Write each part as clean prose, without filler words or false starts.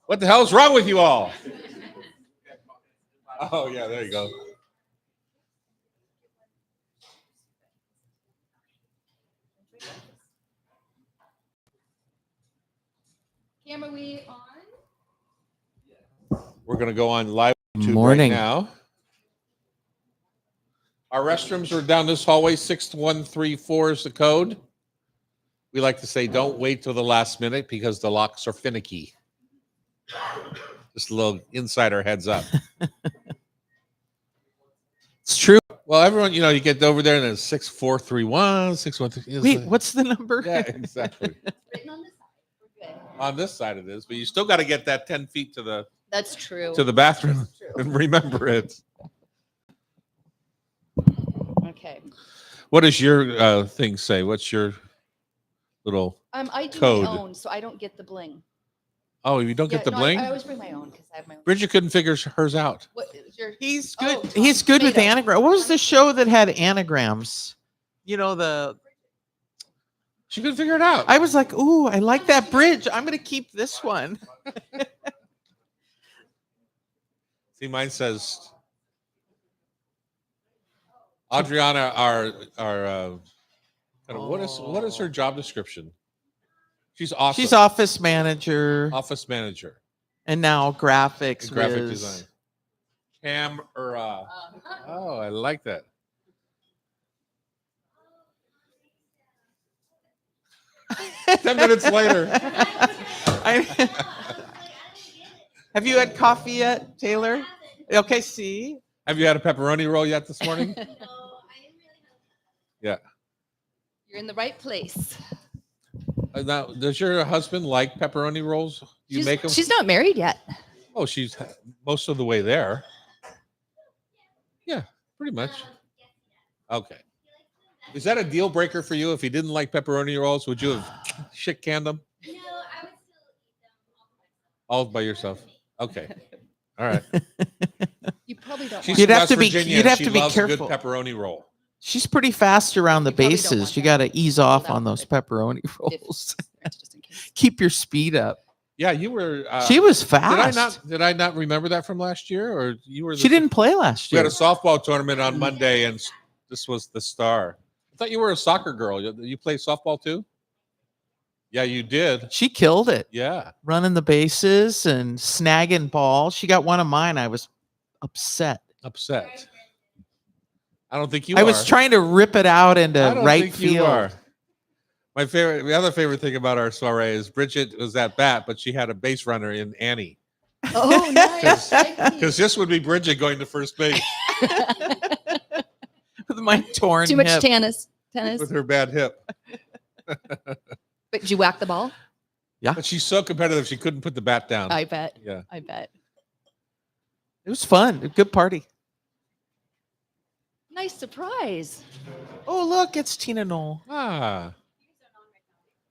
What the hell's wrong with you all? Oh, yeah, there you go. Camera, we on? We're going to go on live YouTube Morning. right now. Our restrooms are down this hallway. 6134 is the code. We like to say don't wait till the last minute because the locks are finicky. Just a little insider heads up. It's true. Well, everyone, you get over there and it's 6431, 613. Wait, what's the number? Yeah, exactly. Written on the side. We're good. On this side it is, but you still got to get that 10 feet to the That's true. bathroom That's true. and remember it. Okay. What does your thing say? What's your little? I do Code. my own, so I don't get the bling. Oh, you don't get the no, bling? I always bring my own because I have my own. Bridget couldn't figure hers out. What is your? He's good. Oh, He's good with tomato. anagrams. What was the show that had anagrams? She couldn't figure it out. I was like, ooh, I like that bridge. I'm going to keep this one. See, mine says Adriana, our what is her job description? She's awesome. She's office manager Office manager, and now graphics. graphic whiz. design. Camera. Oh, I like that. Ten minutes later. Have you had coffee yet, Taylor? Okay, see. Have you had a pepperoni roll yet this morning? Yeah. You're in the right place. Now, does your husband like pepperoni rolls? Do you make them? She's not married yet. Oh, she's most of the way there. Yeah, pretty much. Okay. Is that a deal breaker for you? If he didn't like pepperoni rolls, would you have shit canned them? No, I would still eat them All by yourself? Okay. All right. You probably don't. She's want You'd from have West to be- Virginia, you'd and have she to be loves careful. a good pepperoni roll. She's pretty fast around the You probably don't bases. want You that. got to ease off Hold on out those with pepperoni If- rolls. just in case. Keep your speed up. Yeah, you were. She was fast. Did I not remember that from last year, or you were? She didn't play last We had year. a softball tournament on Monday, and this was the star. I thought you were a soccer girl. You play softball too? Yeah, you did. She killed it, Yeah. running the bases and snagging balls. She got one of mine. I was upset. Upset. I don't think you I are. was trying to rip it out into I don't right think field. you are. The other favorite thing about our soiree is Bridget was at bat, but she had a base runner in Annie. Oh, nice. Because this would be Bridget going to first base With my torn Too much hip. tennis. with her bad hip. But did you whack the ball? But she's so competitive, she couldn't put the bat down. I bet. Yeah. I bet. It was fun. A good party. Nice surprise. Oh, look, it's Tina Knoll. Ah.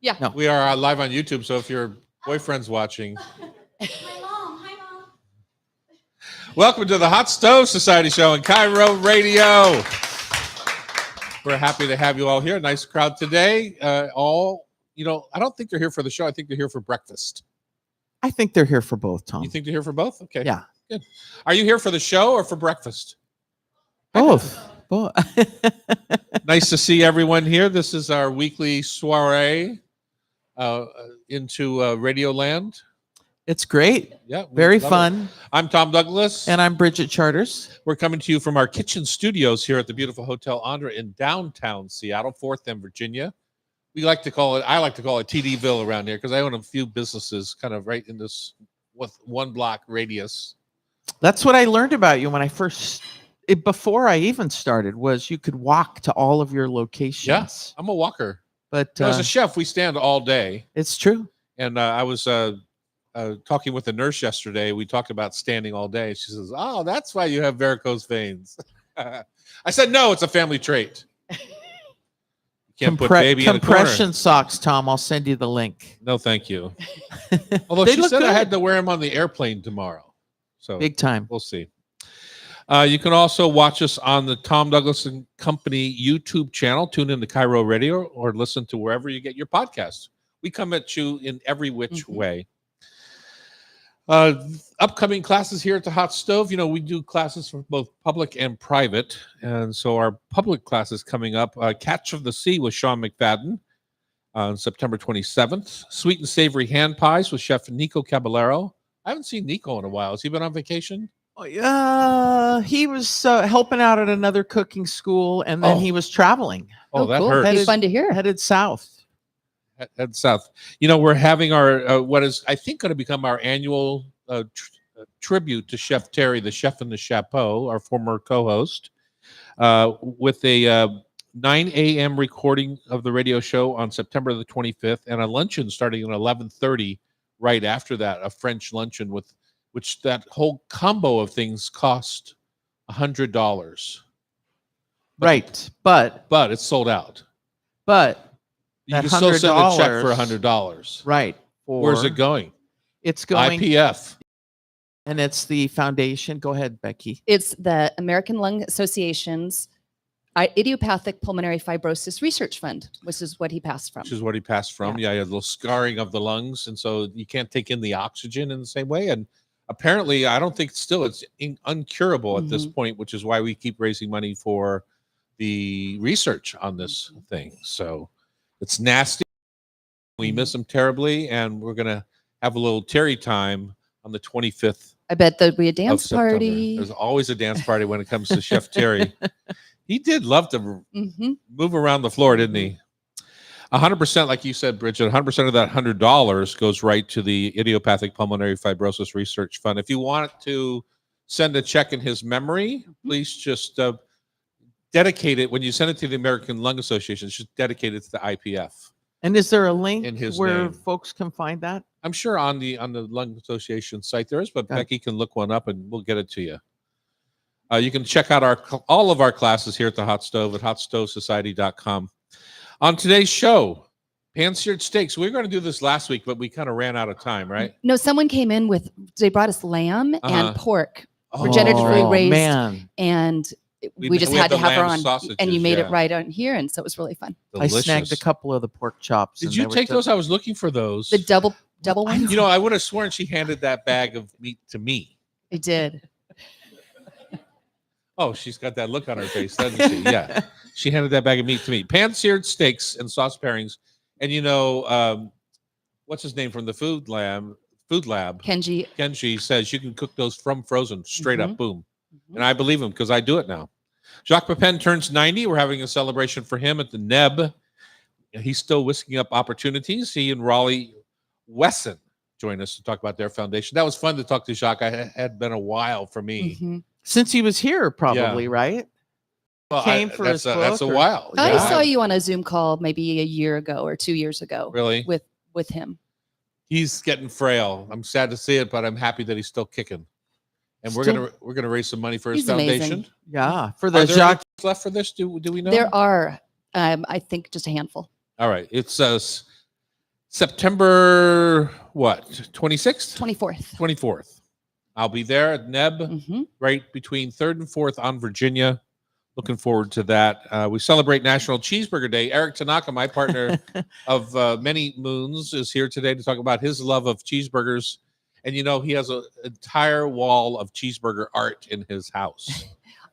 Yeah. No. We are live on YouTube, so if your boyfriend's watching, Hi, Mom. Hi, Mom. welcome to the Hot Stove Society Show on Cairo Radio. We're happy to have you all here. Nice crowd today. I don't think they're here for the show. I think they're here for breakfast. I think they're here for both, Tom. You think they're here for both? Okay. Yeah. Good. Are you here for the show or for breakfast? Both. Both. Nice to see everyone here. This is our weekly soiree into Radio Land. It's great. Yeah. we Very love it. fun. I'm Tom Douglas. And I'm Bridget Charters. We're coming to you from our kitchen studios here at the beautiful Hotel Andra in downtown Seattle, 4th and Virginia. I like to call it TDville around here because I own a few businesses kind of right in this with 1 block radius. That's what I learned about you when I first, before I even started, was you could walk to all of your locations. Yeah, I'm a walker. But As a chef, we stand all day. it's true. And I was talking with the nurse yesterday. We talked about standing all day. She says, "Oh, that's why you have varicose veins." I said, "No, it's a family trait. You can't put baby in a corner." Compression socks, Tom. I'll send you the link. No, thank you. Although They she look said I good. had to wear them on the airplane tomorrow. So Big time. we'll see. You can also watch us on the Tom Douglas and Company YouTube channel. Tune in to Cairo Radio or listen to wherever you get your podcasts. We come at you in every which way. Upcoming classes here at the Hot Stove. We do classes for both public and private. And so our public class is coming up. Catch of the Sea with Sean McFadden on September 27th. Sweet and Savory Hand Pies with Chef Nico Caballero. I haven't seen Nico in a while. Has he been on vacation? He was helping out at another cooking school, and then he was traveling, Oh, that cool. hurts. It'd be fun to hear. headed south. Head south. We're having our what is I think going to become our annual tribute to Chef Terry, the chef in the chapeau, our former co-host, with a 9 a.m. recording of the radio show on September the 25th, and a luncheon starting at 11:30 right after that, a French luncheon with which that whole combo of things cost $100. Right, but But it's sold out. You that can still send a check $100 for $100. right. Where's it going? It's going, IPF. and it's the foundation. Go ahead, Becky. It's the American Lung Association's Idiopathic Pulmonary Fibrosis Research Fund, which is what he passed from. Which is what he passed from. Yeah, he had a little scarring of the lungs, and so you can't take in the oxygen in the same way. And apparently, I don't think still it's uncurable at this point, which is why we keep raising money for the research on this thing. So it's nasty. We miss him terribly, and we're gonna have a little Terry time on the 25th. I bet there'd be a of dance September. party. There's always a dance party when it comes to Chef Terry. He did love to move around the floor, didn't he? 100%, like you said, Bridget, 100% of that $100 goes right to the Idiopathic Pulmonary Fibrosis Research Fund. If you want to send a check in his memory, please just dedicate it. When you send it to the American Lung Association, just dedicate it to the IPF. And is there a link In his where name. folks can find that? I'm sure on the Lung Association site there is, but Got it. Becky can look one up and we'll get it to you. You can check out all of our classes here at the Hot Stove at hotstovesociety.com. On today's show, pan-seared steaks. We were going to do this last week, but we kind of ran out of time, right? No, someone came in they brought us lamb and pork, Oh, regeneratively raised, man. and we We just had had to the have her lamb on, sausages, and you made yeah. it right on here, and so it was really fun. Delicious. I snagged a couple of the pork chops. Did and you they were take just- those? I was looking for those. The double ones. I would have sworn she handed that bag of meat to me. I did. Oh, she's got that look on her face, doesn't she? Yeah. She handed that bag of meat to me. Pan-seared steaks and sauce pairings. And what's his name from the Food Lab? Kenji. Kenji says you can cook those from frozen, straight up, boom. And I believe him because I do it now. Jacques Pepin turns 90. We're having a celebration for him at the Neb. He's still whisking up opportunities. He and Raleigh Wesson join us to talk about their foundation. That was fun to talk to Jacques. I had been a while for me. Since he was here, probably, right? Well, Came for his that's a book, or- while. I Yeah. saw you on a Zoom call maybe a year ago or 2 years ago. Really? With him. He's getting frail. I'm sad to see it, but I'm happy that he's still kicking. And we're gonna raise some money for his He's amazing. foundation. Yeah. For Are the there Jacques. any left for this? Do we know? There are, I think, just a handful. All right. It's September what? 26th? 24th. 24th. I'll be there at Neb, Mhm. right between 3rd and 4th on Virginia. Looking forward to that. We celebrate National Cheeseburger Day. Eric Tanaka, my partner of many moons, is here today to talk about his love of cheeseburgers. And he has an entire wall of cheeseburger art in his house.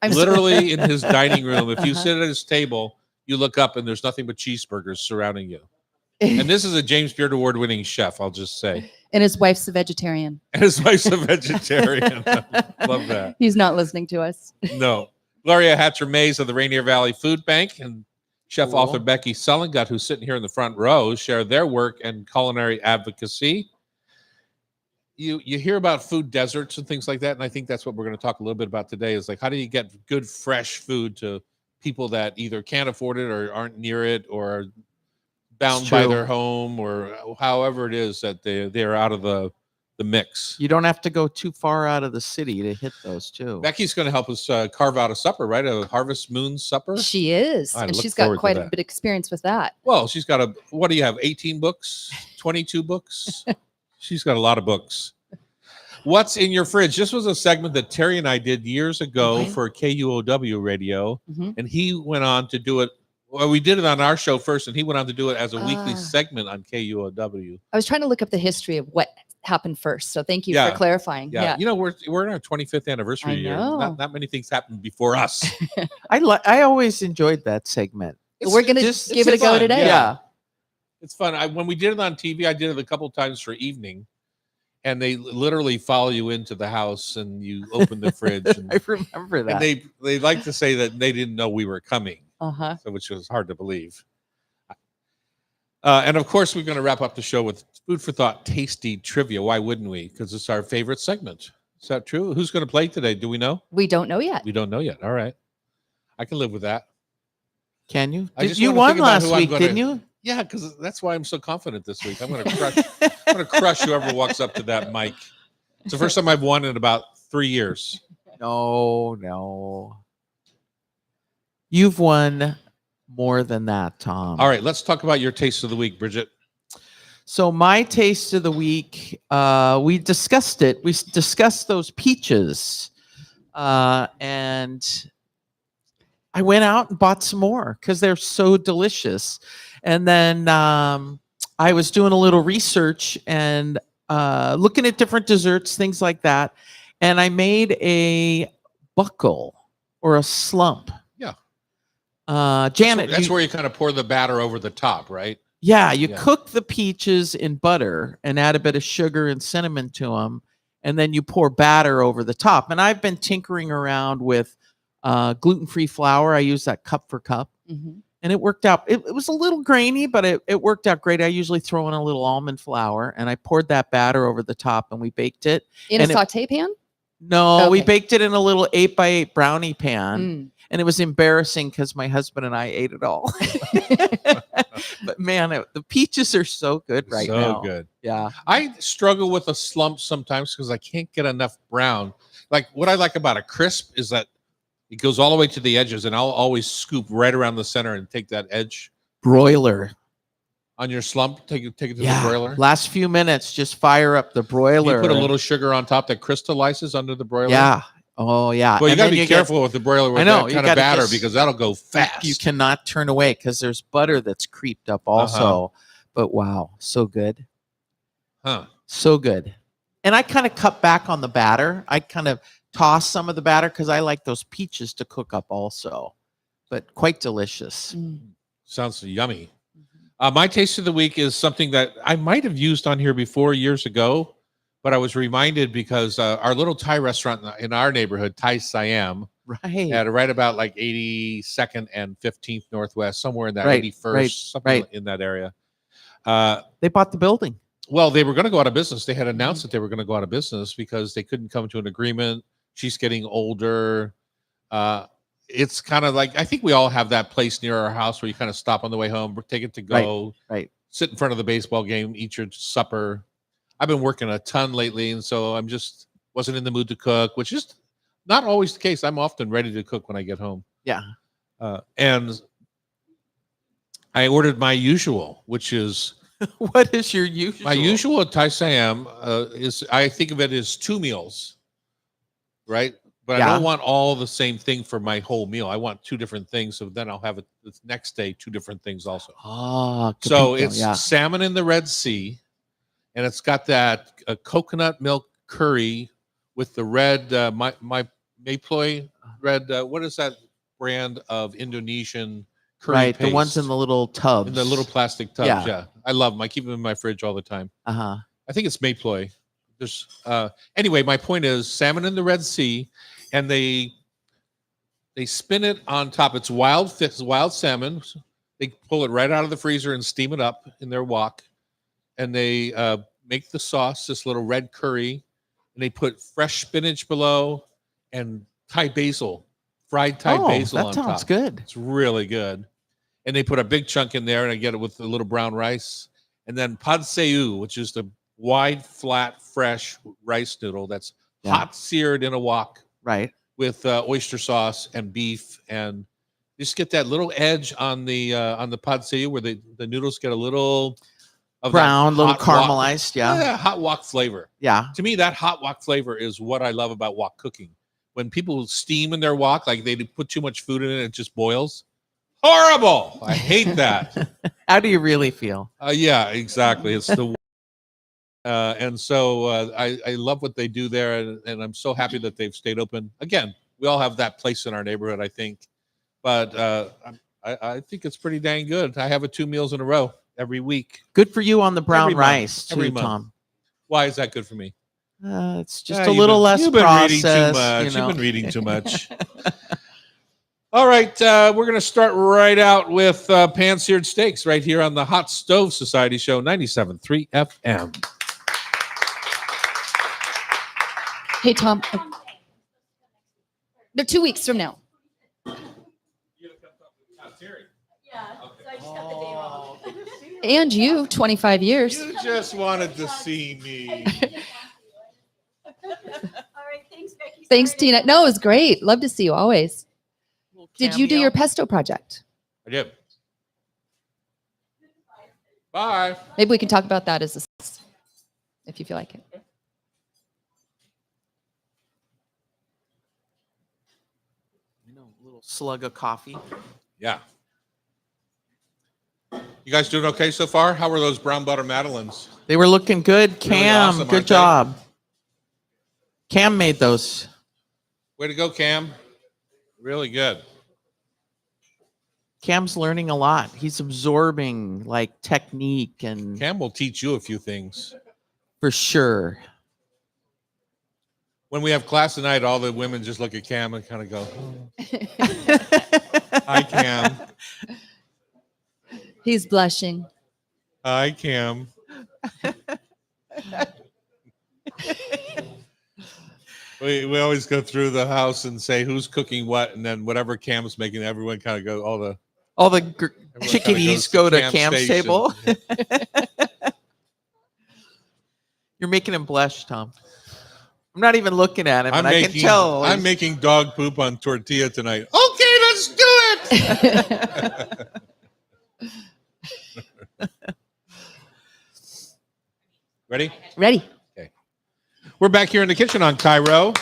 I'm Literally in his dining room. If you sit at his table, you look up and there's nothing but cheeseburgers surrounding you. And this is a James Beard Award-winning chef, I'll just say. And his wife's a vegetarian. And his wife's a vegetarian. Love that. He's not listening to us. No. Gloria Hatcher-Mays of the Rainier Valley Food Bank and chef Cool. author Becky Sullengut, who's sitting here in the front row, share their work and culinary advocacy. You hear about food deserts and things like that, and I think that's what we're going to talk a little bit about today is like, how do you get good, fresh food to people that either can't afford it or aren't near it or are bound It's by true. their home or however it is that they're out of the mix. You don't have to go too far out of the city to hit those too. Becky's going to help us carve out a supper, right? A Harvest Moon supper. She is. I And look she's forward got to quite a that. bit of experience with that. Well, she's got what do you have? 18 books, 22 books. She's got a lot of books. What's in your fridge? This was a segment that Terry and I did years ago Okay. for KUOW radio. Mhm. And he went on to do it. Well, we did it on our show first, and he went on to do it as a weekly Ah. segment on KUOW. I was trying to look up the history of happened first. So thank you Yeah. for clarifying. Yeah. Yeah. You know, we're in our 25th anniversary I year. know. Not many things happened before us. I always enjoyed that segment. So we're gonna just- give it a go fun, today. Yeah. It's fun. When we did it on TV, I did it a couple times for evening, and they literally follow you into the house and you open the fridge. And, I remember that. and they like to say that they didn't know we were coming, Uh-huh. so which was hard to believe. And of course, we're going to wrap up the show with food for thought, tasty trivia. Why wouldn't we? Because it's our favorite segment. Is that true? Who's going to play today? Do we know? We don't know yet. We don't know yet. All right, I can live with that. Can you? I just You wanna won think about last who I'm week, gonna- didn't you? Yeah, because that's why I'm so confident this week. I'm going to crush. I'm going to crush whoever walks up to that mic. It's the first time I've won in about 3 years. No. You've won more than that, Tom. All right, let's talk about your taste of the week, Bridget. So my taste of the week, we discussed it. We discussed those peaches, and I went out and bought some more because they're so delicious. And then I was doing a little research and looking at different desserts, things like that. And I made a buckle or a slump. Yeah. Janet, That's where you kind of pour the batter over the top, right? yeah, you Yeah. cook the peaches in butter and add a bit of sugar and cinnamon to them, and then you pour batter over the top. And I've been tinkering around with gluten-free flour. I use that cup for cup, Mhm. and it worked out. It was a little grainy, but it worked out great. I usually throw in a little almond flour, and I poured that batter over the top, and we baked it. In a And it- saute pan? No, we Okay. baked it in a little 8x8 brownie pan. Mm. And it was embarrassing because my husband and I ate it all. But man, the peaches are so good right so now. good. Yeah. I struggle with a slump sometimes because I can't get enough brown. Like what I like about a crisp is that it goes all the way to the edges, and I'll always scoop right around the center and take that edge Broiler. on your slump. Take it to the Yeah. broiler. Last few minutes, just fire up the broiler. You put a little sugar on top that crystallizes under the broiler. Yeah. Oh, yeah. Well, you And got to then be careful with the broiler with I know, that you kind of gotta batter just- because that'll go fast. You cannot turn away because there's butter that's creeped up also. But wow, so good. Huh. So good. And I kind of cut back on the batter. I kind of toss some of the batter because I like those peaches to cook up also. But quite delicious. Mm. Sounds yummy. My taste of the week is something that I might have used on here before years ago, but I was reminded because our little Thai restaurant in our neighborhood, Thai Siam, Right. at right about like 82nd and 15th Northwest, somewhere in that Right, 81st, right, something right. in that area. They bought the building. Well, they were going to go out of business. They had announced that they were going to go out of business because they couldn't come to an agreement. She's getting older. It's kind of like, I think we all have that place near our house where you kind of stop on the way home, take it to go, Right. sit in front of the baseball game, eat your supper. I've been working a ton lately, and so I'm just wasn't in the mood to cook, which is not always the case. I'm often ready to cook when I get home. Yeah. And I ordered my usual, which is What is your usual? my usual at Thai Siam is I think of it as 2 meals, right? But Yeah. I don't want all the same thing for my whole meal. I want 2 different things, so then I'll have it the next day 2 different things also. Ah, So capito, it's salmon in the Red Sea, and it's got that coconut milk curry with the red my Mayploy red. What is that brand of Indonesian curry right. paste? The ones in the little tubs. In the little plastic tubs. Yeah. Yeah, I love them. I keep them in my fridge all the time. Uh-huh. I think it's Mayploy. There's anyway. My point is salmon in the Red Sea, and they spin it on top. It's wild salmon. They pull it right out of the freezer and steam it up in their wok, and they make the sauce, this little red curry, and they put fresh spinach below and Thai basil, fried Thai basil that on sounds top. good. It's really good. And they put a big chunk in there, and I get it with a little brown rice. And then pad see ew, which is the wide, flat, fresh rice noodle that's hot seared in a wok Right. with oyster sauce and beef, and you just get that little edge on the pad see ew where the noodles get a little of that Brown, little hot wok- caramelized. Yeah. hot wok flavor. Yeah. To me, that hot wok flavor is what I love about wok cooking. When people steam in their wok, like they put too much food in it, it just boils. Horrible! I hate that. How do you really feel? Yeah, exactly. It's the And so I love what they do there, and I'm so happy that they've stayed open. Again, we all have that place in our neighborhood, I think, but I think it's pretty dang good. I have it 2 meals in a row every week. Good for you on the brown Every month. rice too, Every month. Tom. Why is that good for me? It's just Ah, a little less you've been reading too processed. much. You know. You've been reading too much. All right, we're going to start right out with pan-seared steaks right here on the Hot Stove Society Show, 97.3 FM. Hey, Tom. They're 2 weeks from now. And you, 25 years. You just wanted to see me. All right, thanks, Becky. Thanks, Sorry. Tina. No, it was great. Love to see you always. Did you do Cameo. your pesto project? I did. Bye. Maybe we can talk about that as a, if you feel like it. You know, a little slug of coffee. Yeah. You guys doing okay so far? How were those brown butter madeleines? They were looking good. Really Cam, awesome, good aren't they? job. Cam made those. Way to go, Cam. Really good. Cam's learning a lot. He's absorbing like technique and Cam will teach you a few things. for sure. When we have class tonight, all the women just look at Cam and kind of go, "Hi, Cam. He's blushing. Hi, Cam." We always go through the house and say who's cooking what, and then whatever Cam's making, everyone kind of go, All the everyone kinda chickadees goes go to Cam's Cam's station. table. You're making him blush, Tom. I'm not even looking at him, and I can tell. I'm making dog poop on tortilla tonight. Okay, let's do it. Ready? Ready. We're back here in the kitchen on Cairo.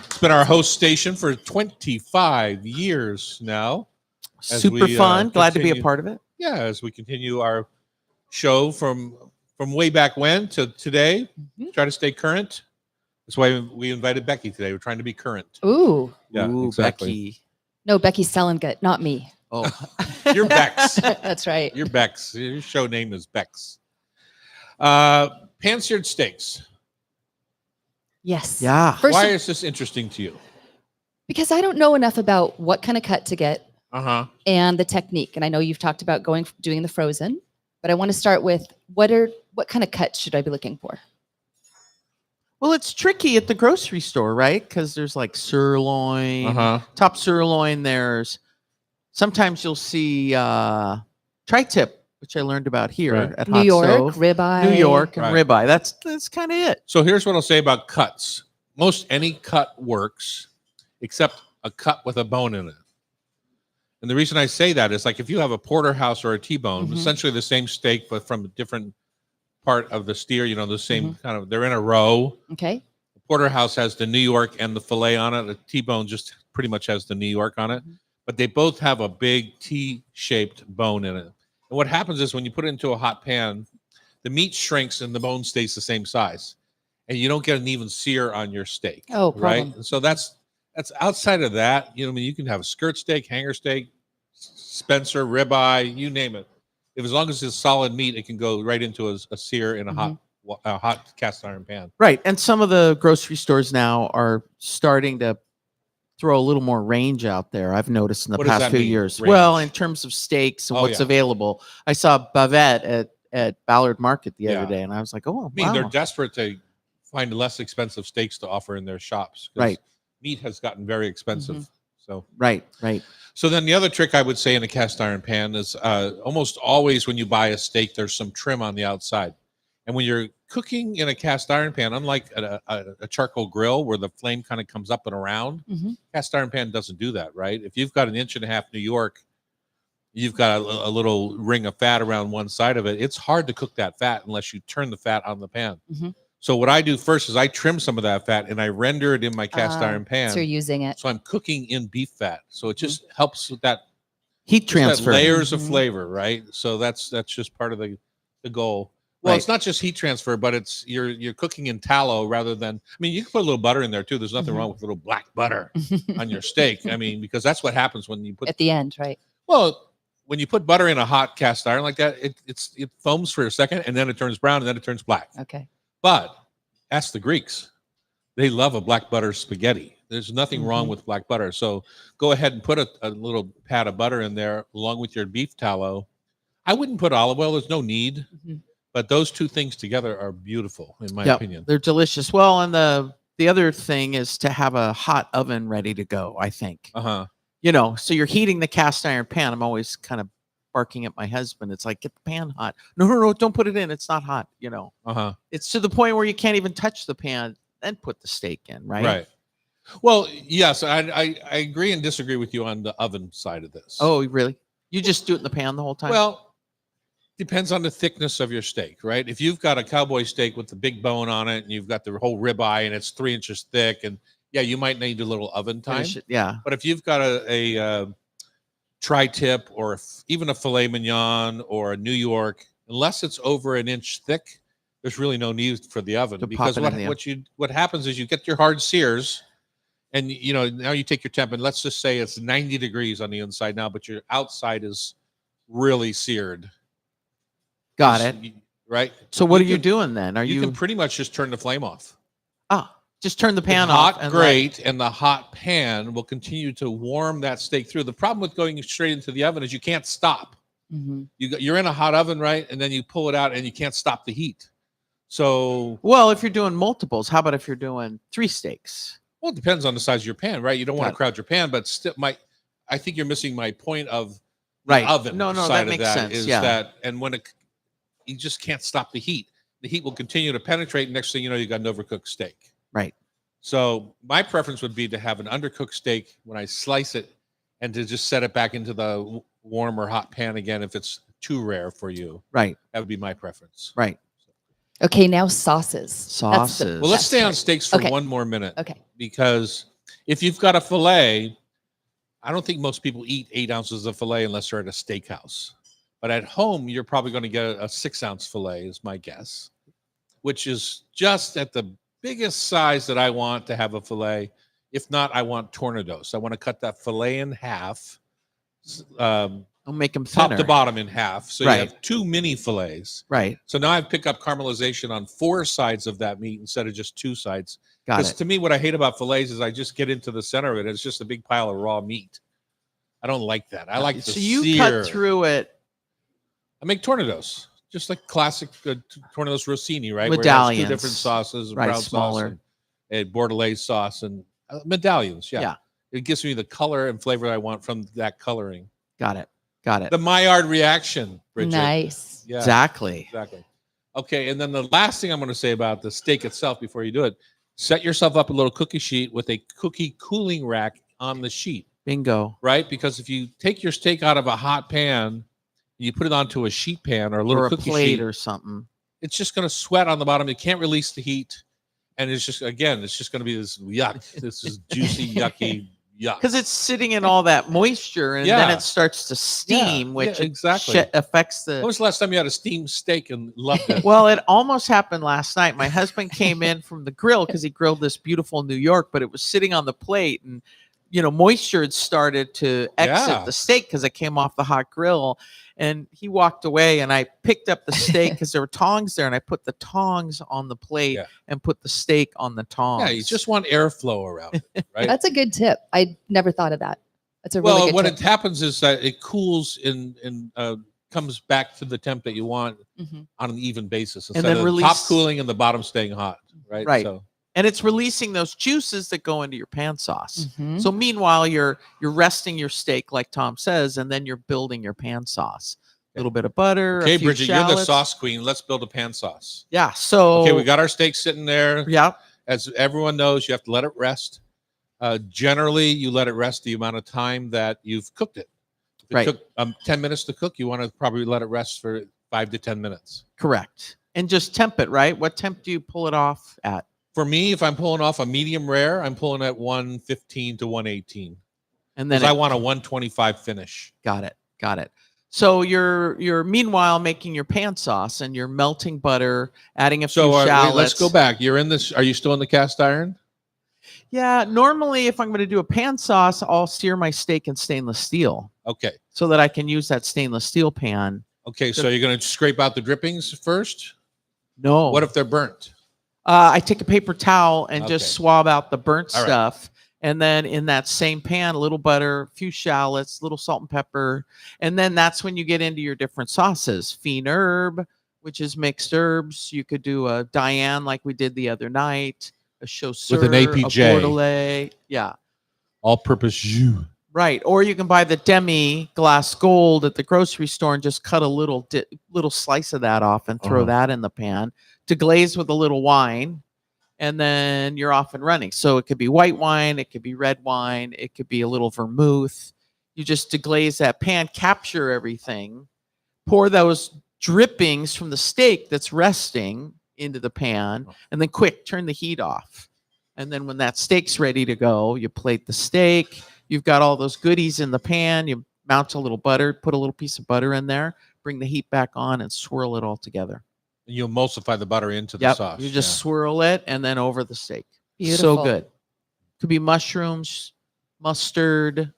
It's been our host station for 25 years now. As Super we, fun. Glad to be a continue- part of it. Yeah, as we continue our show from way back when to today, try to stay current. That's why we invited Becky today. We're trying to be current. Ooh. Yeah, Ooh, exactly. Becky. No, Becky's selling good, not me. Oh, You're Bex. That's right. You're Bex. Your show name is Bex. Pan-seared steaks. Yes. yeah. First, Why is this interesting to you? because I don't know enough about what kind of cut to get Uh-huh. and the technique. And I know you've talked about doing the frozen, but I want to start with what kind of cuts should I be looking for? Well, it's tricky at the grocery store, right? Because there's like sirloin, Uh-huh. top sirloin. There's sometimes you'll see tri-tip, which I learned about here Right. at New Hot York, Stove. ribeye. New York and Right. ribeye. That's kind of it. So here's what I'll say about cuts. Most any cut works, except a cut with a bone in it. And the reason I say that is like if you have a porterhouse or a T-bone, Mhm. essentially the same steak, but from a different part of the steer, the same kind of, they're in a row. Okay. The porterhouse has the New York and the filet on it. The T-bone just pretty much has the New York on it. But they both have a big T-shaped bone in it. And what happens is when you put it into a hot pan, the meat shrinks and the bone stays the same size. And you don't get an even sear on your steak. Oh, right? problem. And so that's outside of that. I mean, you can have a skirt steak, hanger steak, Spencer, ribeye, you name it. As long as it's solid meat, it can go right into a sear in a hot cast iron pan. Right. And some of the grocery stores now are starting to throw a little more range out there. I've noticed in the What does past that few mean, years. range? Well, in terms of steaks and Oh, what's yeah. available. I saw bavette at Ballard Market the Yeah. other day, and I was like, oh, I mean, wow. they're desperate to find less expensive steaks to offer in their shops. 'Cause Right. Meat has gotten very expensive. So Right. So then the other trick I would say in a cast iron pan is almost always when you buy a steak, there's some trim on the outside. And when you're cooking in a cast iron pan, unlike a charcoal grill where the flame kind of comes up and around, Mhm. cast iron pan doesn't do that, right? If you've got an 1.5 inch New York, you've got a little ring of fat around one side of it. It's hard to cook that fat unless you turn the fat on the pan. Mhm. So what I do first is I trim some of that fat and I render it in my cast iron pan. So you're using it. So I'm cooking in beef fat. So it just helps with that Heat just that transfer. layers of Mhm. flavor, right? So that's just part of the goal. Well, Right. it's not just heat transfer, but it's you're cooking in tallow rather than. I mean, you can put a little butter in there too. There's nothing Mhm. wrong with a little black butter on your steak. I mean, because that's what happens when you put. At the end, right? Well, when you put butter in a hot cast iron like that, it foams for a second and then it turns brown and then it turns black. Okay. But ask the Greeks; they love a black butter spaghetti. There's nothing wrong Mhm. with black butter. So go ahead and put a little pat of butter in there along with your beef tallow. I wouldn't put olive oil. There's no need. Mhm. But those two things together are beautiful, in my Yep, opinion. they're delicious. Well, and the other thing is to have a hot oven ready to go, I think. Uh-huh. So you're heating the cast iron pan. I'm always kind of barking at my husband. It's like, get the pan hot. No, don't put it in. It's not hot. Uh-huh. It's to the point where you can't even touch the pan, then put the steak in, right? Right. Well, yes, I agree and disagree with you on the oven side of this. Oh, really? You just do it in the pan the whole time? Well, depends on the thickness of your steak, right? If you've got a cowboy steak with the big bone on it and you've got the whole ribeye and it's 3 inches thick, and yeah, you might need a little oven time. Finish it, yeah. But if you've got a tri-tip or even a filet mignon or a New York, unless it's over an inch thick, there's really no need for the oven, To pop because it in the oven. what happens is you get your hard sears, and now you take your temp, and let's just say it's 90 degrees on the inside now, but your outside is really seared. Got it. Right. So what are You you can- doing then? Are You you can pretty much just turn the flame off. just turn the It's pan off? hot and grate, and the hot pan will continue to warm that steak through. The problem with going straight into the oven is you can't stop. Mhm. You're in a hot oven, right? And then you pull it out and you can't stop the heat. So, Well, if you're doing multiples, how about if you're doing 3 steaks? well, it depends on the size of your pan, right? You don't want Got to it. crowd your pan, but still, I think you're missing my point of the Right. oven No, that side of makes that sense, is yeah. that, and when you just can't stop the heat. The heat will continue to penetrate. Next thing you know, you got an overcooked steak. Right. So my preference would be to have an undercooked steak when I slice it, and to just set it back into the warm or hot pan again if it's too rare for you. Right. That would be my preference. Right. Okay, now sauces. That's Sauces. Well, let's best stay on part. steaks for Okay. one more minute, Okay. because if you've got a filet, I don't think most people eat 8 ounces of filet unless they're at a steakhouse. But at home, you're probably going to get a 6-ounce filet, is my guess, which is just at the biggest size that I want to have a filet. If not, I want tornadoes. I want to cut that filet in half, I'll make them top thinner. to bottom in half. So Right. you have 2 mini fillets. Right. So now I've picked up caramelization on 4 sides of that meat instead of just 2 sides. Got Because it. to me, what I hate about fillets is I just get into the center of it. It's just a big pile of raw meat. I don't like that. I like the So you sear. cut through it. I make tornadoes, just like classic tornadoes rossini, right? Where it has 2 different Medallions. sauces, Right, brown smaller. sauce, and bordelaise sauce, and medallions. Yeah. Yeah. It gives me the color and flavor I want from that coloring. Got it. Got it. The Maillard reaction, Bridget. Nice. Yeah, Exactly. exactly. Okay, and then the last thing I'm going to say about the steak itself before you do it, set yourself up a little cookie sheet with a cookie cooling rack on the sheet, Bingo. right? Because if you take your steak out of a hot pan and you put it onto a sheet pan or a little Or a cookie plate sheet, or something. it's just going to sweat on the bottom. It can't release the heat. And it's just going to be this yuck. This is juicy, yucky yuck. Because it's sitting in all that moisture, and then Yeah. it starts to steam, Yeah, which exactly. affects When the. was the last time you had a steamed steak and loved it? Well, it almost happened last night. My husband came in from the grill because he grilled this beautiful New York, but it was sitting on the plate, and moisture had started to exit Yeah. the steak because it came off the hot grill. And he walked away, and I picked up the steak because there were tongs there, and I put the tongs on the plate Yeah. and put the steak on the tongs. Yeah, you just want airflow around it, right? That's a good tip. I never thought of that. That's a really Well, good what tip. it happens is that it cools and comes back to the temp that you want Mhm. on an even basis, And instead then of the top release- cooling and the bottom staying hot, right? Right. So And it's releasing those juices that go into your pan sauce. Mhm. So meanwhile, you're resting your steak, like Tom says, and then you're building your pan sauce. A little bit of butter. okay, a few Bridget, you're the shallots. sauce queen. Let's build a pan sauce. Yeah. So Okay, we got our steak sitting there. Yeah. As everyone knows, you have to let it rest. Generally, you let it rest the amount of time that you've cooked it. If it Right. took 10 minutes to cook, you want to probably let it rest for 5 to 10 minutes. Correct. And just temp it, right? What temp do you pull it off at? For me, if I'm pulling off a medium rare, I'm pulling at 115 to 118. And then Because I want a 125 finish. got it. Got it. So you're meanwhile making your pan sauce and you're melting butter, adding a few So wait, shallots. let's go back. You're in this. Are you still in the cast iron? Yeah, normally if I'm going to do a pan sauce, I'll sear my steak in stainless steel Okay. so that I can use that stainless steel pan. Okay. So you're going to scrape out the drippings first. No. What if they're burnt? I take a paper towel and Okay. just swab out the burnt All right. stuff. And then in that same pan, a little butter, a few shallots, a little salt and pepper. And then that's when you get into your different sauces. Fiend herb, which is mixed herbs. You could do a Diane like we did the other night, a chaussure, With an APJ. a Bordelais. Yeah. All-purpose jus. Right. Or you can buy the demi glass gold at the grocery store and just cut a little slice of that off and throw that in the pan to glaze with a little wine. And then you're off and running. So it could be white wine, it could be red wine, it could be a little vermouth. You just deglaze that pan, capture everything, pour those drippings from the steak that's resting into the pan, and then quick, turn the heat off. And then when that steak's ready to go, you plate the steak. You've got all those goodies in the pan. You mount a little butter, put a little piece of butter in there, bring the heat back on, and swirl it all together. You emulsify the butter into the sauce. You just swirl it and then over the steak. Beautiful. So good. Could be mushrooms, mustard.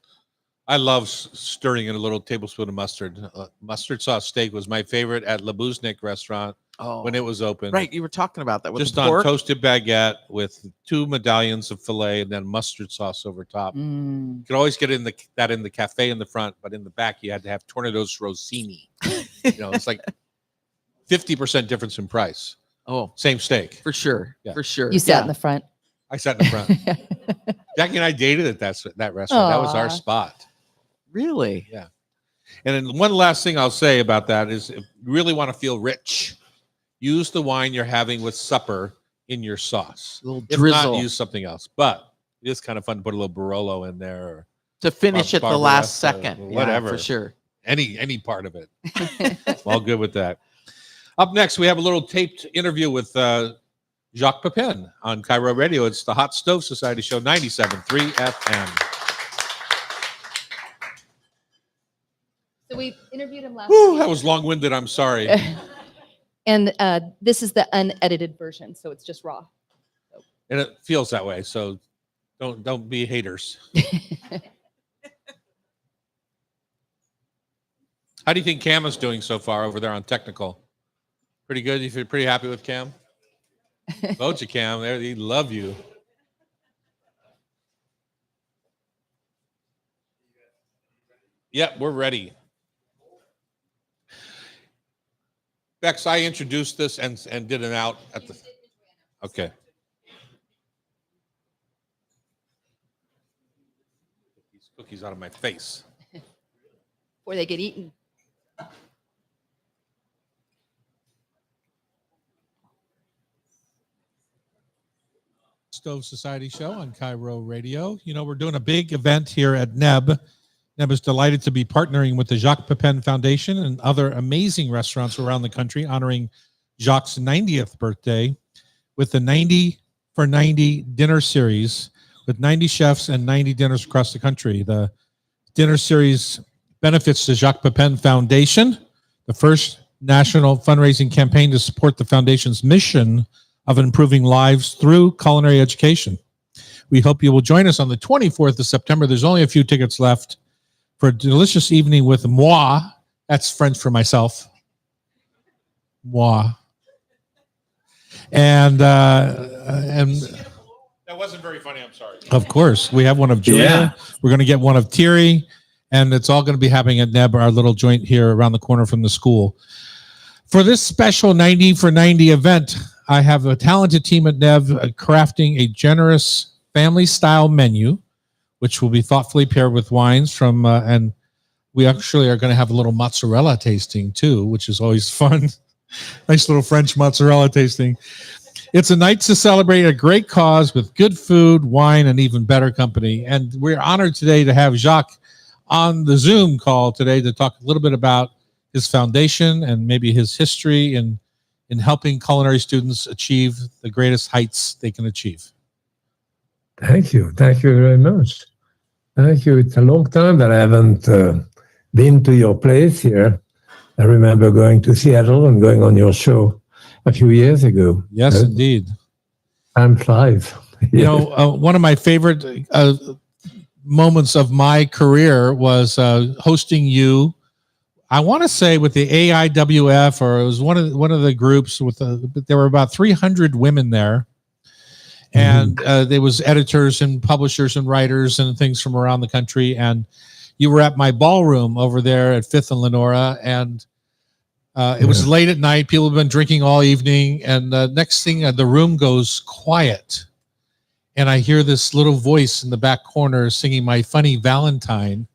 I love stirring in a little tablespoon of mustard. Mustard sauce steak was my favorite at Le Bouznik restaurant when it was open. Right, you were talking about that with Just the on pork. toasted baguette with 2 medallions of filet and then mustard sauce over top. You could always get that in the cafe in the front, but in the back you had to have Tornado's Rossini. It's like 50% difference in price. Oh, Same steak. for sure. Yeah. For sure. You sat in the front. I sat in the front. Jackie and I dated at that restaurant. That was our Aw. spot. Really? Yeah. And then one last thing I'll say about that is if you really want to feel rich, use the wine you're having with supper in your sauce. A little If drizzle not, use something else. But it is kind of fun to put a little Barolo in there or to finish at the last Barbaresco, second. whatever. Yeah, for sure. any part of it. All good with that. Up next, we have a little taped interview with Jacques Pepin on Cairo Radio. It's the Hot Stove Society Show, 97.3 FM. So we interviewed him last Whew, week. that was long-winded. I'm sorry. And this is the unedited version, so it's just raw. And it feels that way. So don't be haters. How do you think Cam is doing so far over there on technical? Pretty good. You feel pretty happy with Cam? Vote you, Cam. They love you. Yep, we're ready. Bex, I introduced this and did an out at the. Okay. Get these cookies out of my face. Before they get eaten. Stove Society Show on Cairo Radio. We're doing a big event here at NEB. NEB is delighted to be partnering with the Jacques Pepin Foundation and other amazing restaurants around the country honoring Jacques' 90th birthday with the 90 for 90 dinner series with 90 chefs and 90 dinners across the country. The dinner series benefits the Jacques Pepin Foundation, the first national fundraising campaign to support the foundation's mission of improving lives through culinary education. We hope you will join us on the 24th of September. There's only a few tickets left for a delicious evening with moi. That's French for myself. Moi. And That wasn't very funny. I'm sorry. of course, we have one of Julia. Yeah. We're going to get one of Thierry, and it's all going to be happening at NEB, our little joint here around the corner from the school. For this special 90 for 90 event, I have a talented team at NEB crafting a generous family-style menu, which will be thoughtfully paired with wines from, and we actually are going to have a little mozzarella tasting too, which is always fun. Nice little French mozzarella tasting. It's a night to celebrate a great cause with good food, wine, and even better company. And we're honored today to have Jacques on the Zoom call today to talk a little bit about his foundation and maybe his history in helping culinary students achieve the greatest heights they can achieve. Thank you. Thank you very much. Thank you. It's a long time that I haven't been to your place here. I remember going to Seattle and going on your show a few years ago. Yes, indeed. Time flies. You know, one of my favorite moments of my career was hosting you. I want to say with the AIWF, or it was one of the groups with there were about 300 women there, and there was editors and publishers and writers and things from around the country. And you were at my ballroom over there at 5th and Lenora, and it was late at night. People have been drinking all evening, and next thing, the room goes quiet. And I hear this little voice in the back corner singing My Funny Valentine.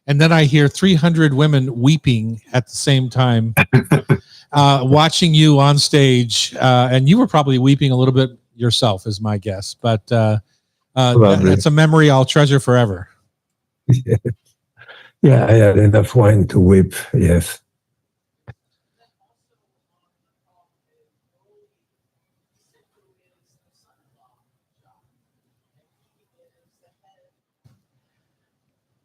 And then I hear 300 women weeping at the same time, watching you on stage. And you were probably weeping a little bit yourself, is my guess. But that's a memory I'll treasure forever. Yeah, I had enough wine to weep, yes.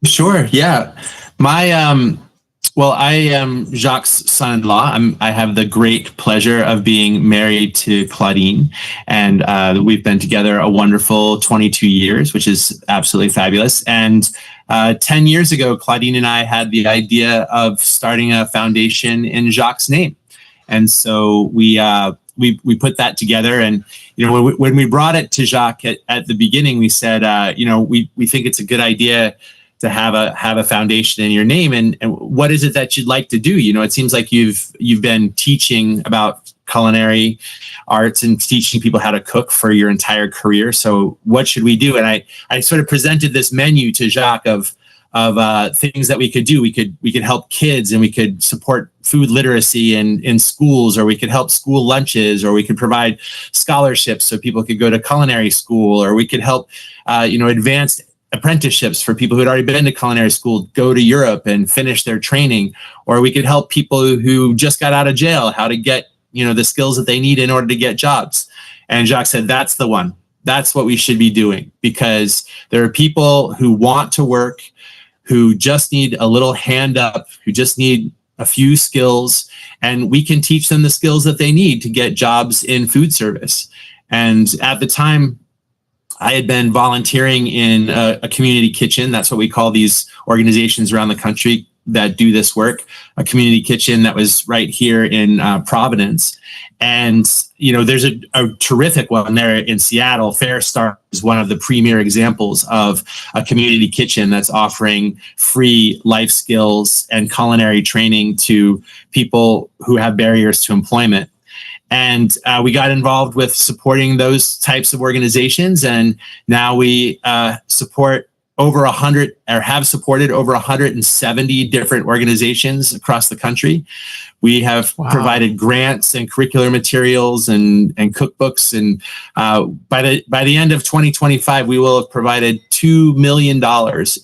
Sure. Yeah. Well, I am Jacques' son-in-law. I have the great pleasure of being married to Claudine, and we've been together a wonderful 22 years, which is absolutely fabulous. And 10 years ago, Claudine and I had the idea of starting a foundation in Jacques' name. And so we put that together. And, when we brought it to Jacques at the beginning, we said, we think it's a good idea to have a foundation in your name, and what is it that you'd like to do? It seems like you've been teaching about culinary arts and teaching people how to cook for your entire career. So what should we do? And I sort of presented this menu to Jacques of things that we could do. We could help kids, and we could support food literacy in schools, or we could help school lunches, or we could provide scholarships so people could go to culinary school, or we could help advanced apprenticeships for people who had already been to culinary school go to Europe and finish their training, or we could help people who just got out of jail how to get the skills that they need in order to get jobs. And Jacques said, that's the one. That's what we should be doing, because there are people who want to work, who just need a little hand up, who just need a few skills, and we can teach them the skills that they need to get jobs in food service. And at the time, I had been volunteering in a community kitchen. That's what we call these organizations around the country that do this work. A community kitchen that was right here in Providence. And, there's a terrific one there in Seattle. Fair Start is one of the premier examples of a community kitchen that's offering free life skills and culinary training to people who have barriers to employment. And we got involved with supporting those types of organizations. And now we support over 100, or have supported over 170 different organizations across the country. We have provided grants and curricular materials and cookbooks. And by the end of 2025, we will have provided $2 million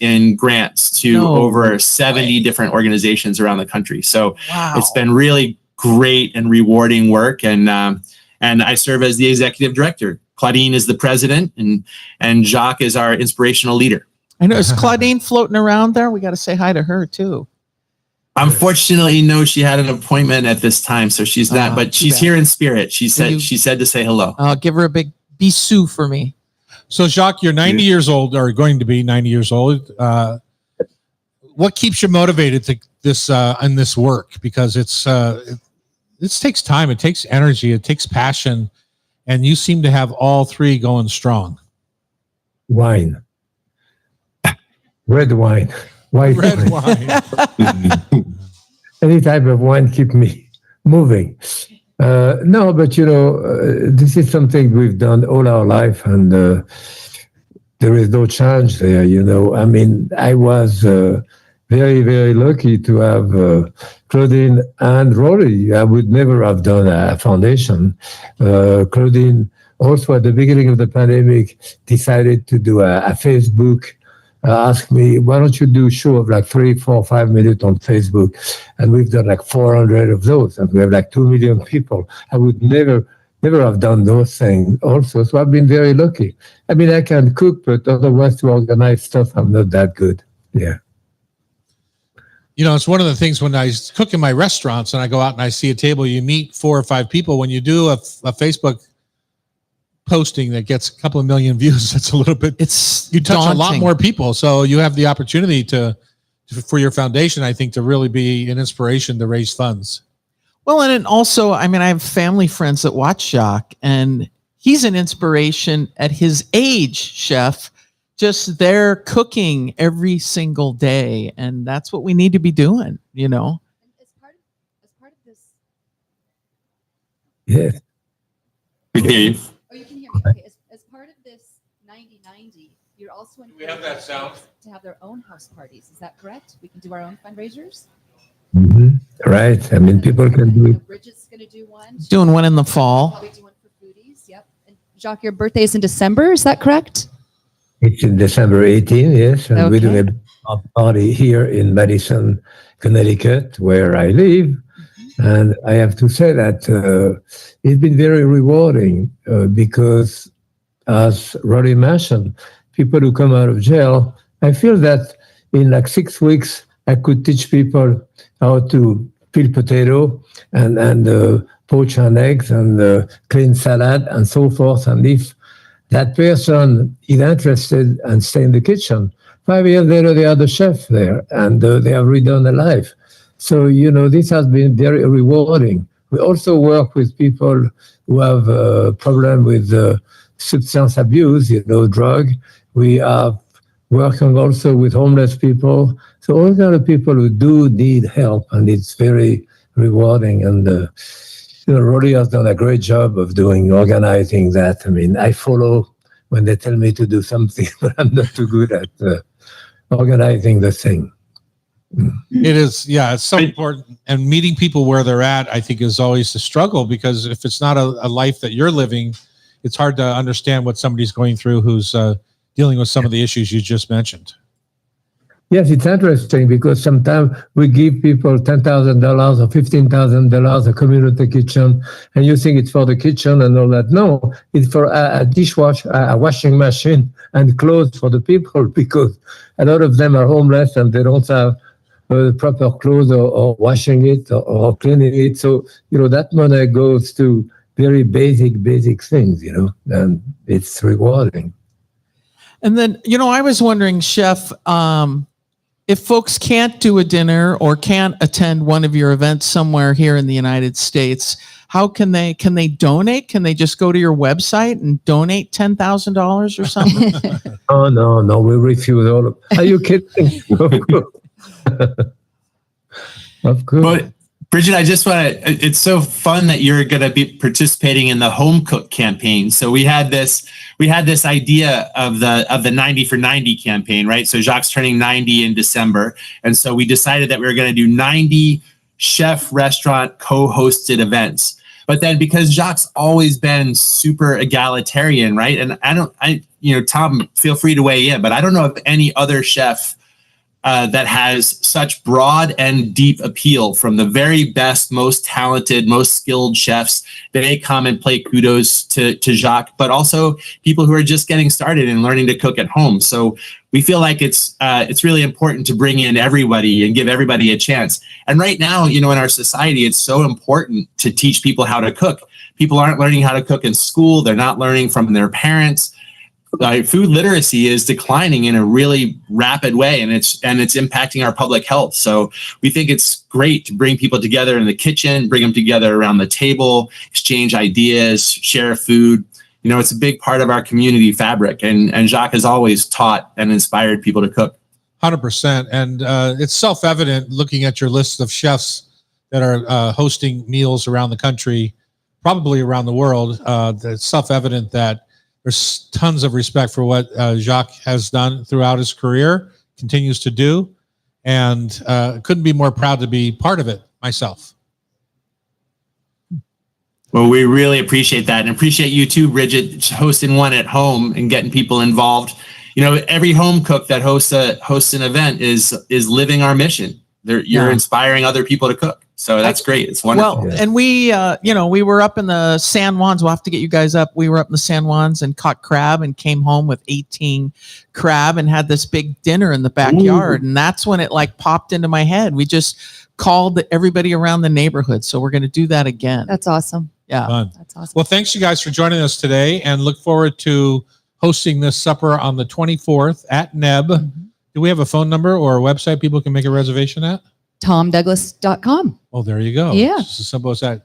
in grants to over 70 different organizations around the country. So it's been really great and rewarding work, and I serve as the executive director. Claudine is the president, and Jacques is our inspirational leader. I know. Is Claudine floating around there? We got to say hi to her too. Unfortunately, no, she had an appointment at this time, so she's not. But she's here in spirit. She said to say hello. Give her a big bisou for me. So Jacques, you're 90 years old, or going to be 90 years old. What keeps you motivated to this in this work? Because this takes time, it takes energy, it takes passion, and you seem to have all three going strong. Wine. Red wine. White Red wine. Any type of wine keep me moving. No, but this is something we've done all our life, and there is no challenge there. I mean, I was very, very lucky to have Claudine and Rory. I would never have done a foundation. Claudine also at the beginning of the pandemic decided to do a Facebook. Asked me, why don't you do a show of like 3, 4, 5 minutes on Facebook? And we've done like 400 of those, and we have like 2 million people. I would never have done those things also. So I've been very lucky. I mean, I can cook, but otherwise to organize stuff, I'm not that good. Yeah. You know, it's one of the things when I cook in my restaurants and I go out and I see a table, you meet 4 or 5 people. When you do a Facebook posting that gets a couple of million views, it's a little bit, you touch a lot daunting. more people. So you have the opportunity for your foundation, I think, to really be an inspiration to raise funds. Well, and also, I mean, I have family friends that watch Jacques, and he's an inspiration at his age, chef. Just there cooking every single day, and that's what we need to be doing, you know. As part of this, Yes. We hear you. oh, you can hear me. Okay, as part of this 90/90, you're also we have that sound? to have their own house parties. Is that correct? We can do our own fundraisers. Mhm. Right. I mean, people can do it. Bridget's going to do one. Doing one in the fall. Probably do one for foodies. Yep. And Jacques, your birthday is in December. Is that correct? It's in December 18, yes, and we're Okay. doing a party here in Madison, Connecticut, where I live. And I have to say that it's been very rewarding because, as Rory mentioned, people who come out of jail, I feel that in like 6 weeks, I could teach people how to peel potato and poach an eggs and clean salad and so forth. And if that person is interested and stay in the kitchen, 5 years later, they are the chef there and they have redone their life. So, you know, this has been very rewarding. We also work with people who have a problem with substance abuse, you know, drug. We are working also with homeless people. So all kind of people who do need help, and it's very rewarding. And, you know, Rory has done a great job of organizing that. I mean, I follow when they tell me to do something, but I'm not too good at organizing the thing. It is, yeah, it's so important. And meeting people where they're at, I think, is always a struggle, because if it's not a life that you're living, it's hard to understand what somebody's going through who's dealing with some of the issues you just mentioned. Yes, it's interesting because sometimes we give people $10,000 or $15,000 a community kitchen, and you think it's for the kitchen and all that. No, it's for a dishwasher, a washing machine, and clothes for the people, because a lot of them are homeless and they don't have proper clothes or washing it or cleaning it. So, you know, that money goes to very basic things, you know, and it's rewarding. And then, you know, I was wondering, Chef, if folks can't do a dinner or can't attend one of your events somewhere here in the United States, how can they donate? Can they just go to your website and donate $10,000 or something? Oh, no, we refuse all of. Are you kidding? Of course. Of course. But Bridget, I just want to, it's so fun that you're going to be participating in the home cook campaign. So we had this idea of the 90 for 90 campaign, right? So Jacques turning 90 in December. And so we decided that we were going to do 90 chef restaurant co-hosted events. But then because Jacques always been super egalitarian, right? And Tom, feel free to weigh in, but I don't know of any other chef that has such broad and deep appeal, from the very best, most talented, most skilled chefs. They come and play kudos to Jacques, but also people who are just getting started and learning to cook at home. So we feel like it's really important to bring in everybody and give everybody a chance. And right now, you know, in our society, it's so important to teach people how to cook. People aren't learning how to cook in school. They're not learning from their parents. Food literacy is declining in a really rapid way, and it's impacting our public health. So we think it's great to bring people together in the kitchen, bring them together around the table, exchange ideas, share food. You know, it's a big part of our community fabric, and Jacques has always taught and inspired people to cook. 100%. And it's self-evident looking at your list of chefs that are hosting meals around the country, probably around the world. It's self-evident that there's tons of respect for what Jacques has done throughout his career, continues to do, and couldn't be more proud to be part of it myself. Well, we really appreciate that, and appreciate you too, Bridget, hosting one at home and getting people involved. You know, every home cook that hosts an event is living our mission. You're inspiring other people to cook. So that's great. It's wonderful. Well, and we, we were up in the San Juans. We'll have to get you guys up. We were up in the San Juans and caught crab and came home with 18 crab and had this big dinner in the backyard. And that's when it like popped into my head. We just called everybody around the neighborhood. So we're going to do that again. That's awesome. Yeah. Fun. That's awesome. Well, thanks you guys for joining us today, and look forward to hosting this supper on the 24th at Neb. Do we have a phone number or a website people can make a reservation at? TomDouglas.com. Oh, there you go. Yeah. It's just as simple as that.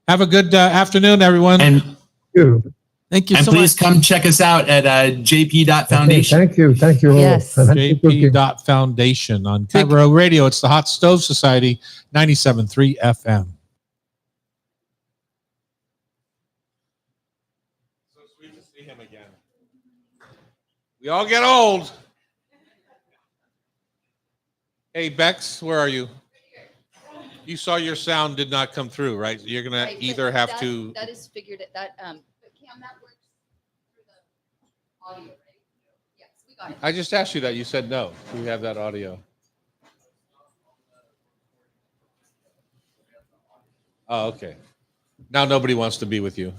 Have a good afternoon, everyone. And Thank you and so please much. come check us out at jp.foundation. Thank you. Thank you all. Yes. And happy cooking. JP.Foundation on Cairo Radio. It's the Hot Stove Society, 97.3 FM. So sweet to see him again. We all get old. Hey, Bex, where are you? You saw your sound did not come through, right? You're going to either have to... That is figured it. But Cam, that works through the audio, right? Yes, we got it. I just asked you that. You said no. Do we have that audio? Oh, okay. Now nobody wants to be with you.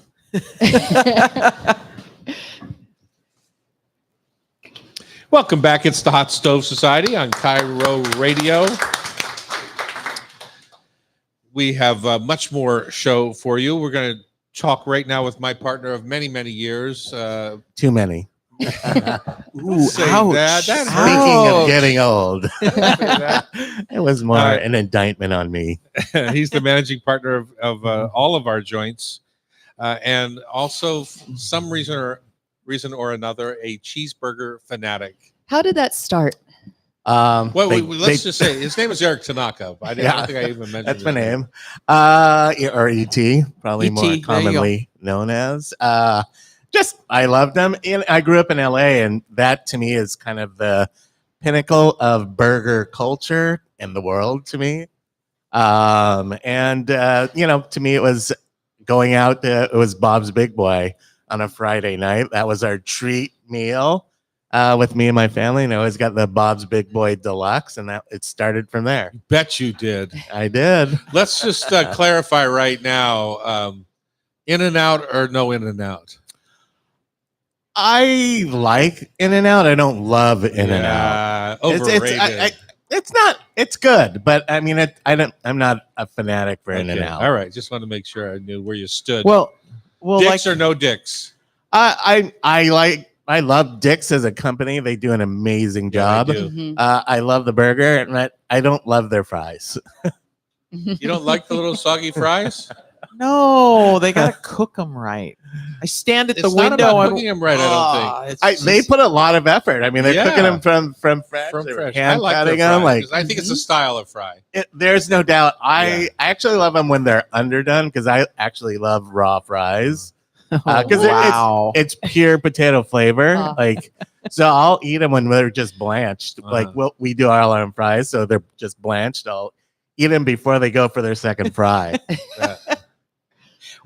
Welcome back. It's the Hot Stove Society on Cairo Radio. We have much more show for you. We're going to talk right now with my partner of many, many years. Too many. Ooh, say ouch. that. Speaking Ouch. of getting old, That- it was more Uh, an indictment on me. He's the managing partner of all of our joints, and also, for some reason or another, a cheeseburger fanatic. How did that start? Well, They- let's they- just say his name is Eric Tanaka. I don't think I even mentioned That's my his name. Or ET, probably ET, more there you go. commonly known as. Just, I loved them. And I grew up in LA, and that to me is kind of the pinnacle of burger culture in the world to me. To me, it was going out, it was Bob's Big Boy on a Friday night. That was our treat meal with me and my family. And I always got the Bob's Big Boy Deluxe, and that it started from there. Bet you did. I did. Let's just clarify right now: In-N-Out or no In-N-Out? I like In-N-Out. I don't love In-N-Out. Overrated. It's not. It's good, but I mean, I'm not a fanatic for Okay, In-N-Out. all right, just want to make sure I knew where you stood. Well, dicks like, or no dicks? I love Dick's as a company. They do an amazing job. they do. Mhm. I love the burger, and I don't love their fries. You don't like the little soggy fries? no, they got to cook them right. I stand at the It's not window about and cooking them right. I don't think. They put a lot of effort. I mean, they're Yeah. cooking them from fresh. From They're fresh. I hand like cutting their them. fries, Like 'cause I think it's a style of fry. there's no doubt. I Yeah. actually love them when they're underdone because I actually love raw fries. Oh, 'cause wow. It's pure potato flavor. Oh. Like, so I'll eat them when they're just blanched. Like, we do all our own fries, so they're just blanched. I'll eat them before they go for their second fry.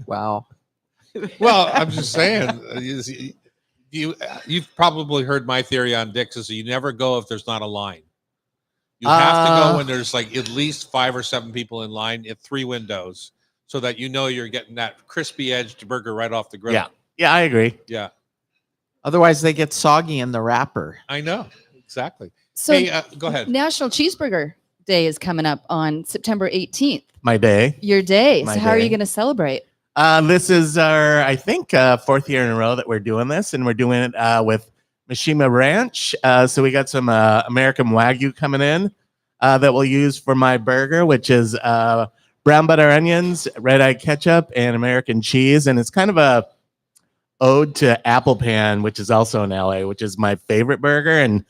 Wow. Well, I'm just saying. You've probably heard my theory on dicks is you never go if there's not a line. You have to go when there's like at least 5 or 7 people in line at 3 windows, so that you know you're getting that crispy edged burger right off the grill. Yeah, I agree. Yeah, Otherwise, they get soggy in the wrapper. I know exactly. So Hey, go ahead. National Cheeseburger Day is coming up on September 18th. My day. Your day. My So how are you day. going to celebrate? This is our, I think, 4th year in a row that we're doing this, and we're doing it with Mishima Ranch. So we got some American Wagyu coming in that we'll use for my burger, which is brown butter onions, red-eye ketchup, and American cheese. And it's kind of a ode to Apple Pan, which is also in LA, which is my favorite burger. And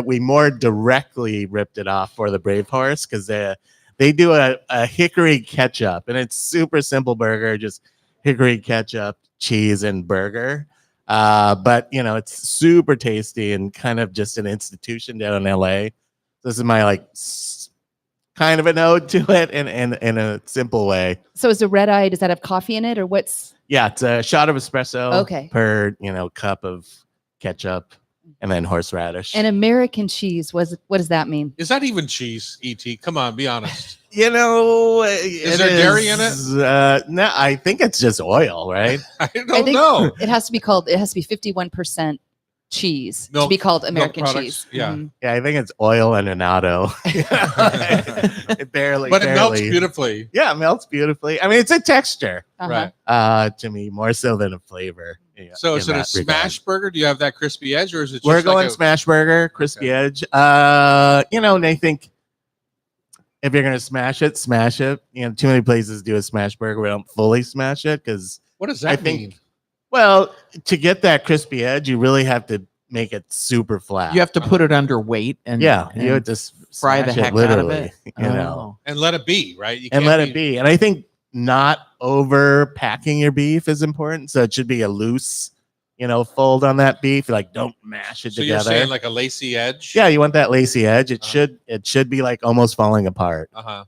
we more directly ripped it off for the Brave Horse because they do a hickory ketchup, and it's super simple burger, just hickory ketchup, cheese, and burger. But it's super tasty and kind of just an institution down in LA. This is my kind of an ode to it in a simple way. So is the red eye, does that have coffee in it or what's? Yeah, it's a shot of espresso Okay. per cup of ketchup. and then horseradish. And American cheese, what does that mean? Is that even cheese, ET? Come on, be honest. You know, Is there dairy in it? No, I think it's just oil, right? I I don't think know. It has to be 51% cheese to Milk- be called milk American products, cheese. yeah. Mhm. Yeah, I think it's oil and annatto. It barely, But it melts barely- beautifully. Yeah, it melts beautifully. I mean, it's a texture Uh-huh. Right. to me more so than a flavor. So is in it a that regard. smash burger? Do you have that crispy edge, or is it just We're like going a, smash burger, crispy edge. You know, and I think if you're gonna smash it, smash it. You know, too many places do a smash burger. We don't fully smash it because, what does I that think- mean? well, to get that crispy edge, you really have to make it super flat. You have to put it under weight and yeah, and you have to fry the smash it heck out of literally, it. You know, And let it be, right? You and can't let it be. And I think not over packing your beef is important. So it should be a loose, you know, fold on that beef. Like, don't mash it So you're together. saying like a lacy edge? Yeah, you want that lacy edge. It Uh-huh. should be like almost falling apart. Uh-huh.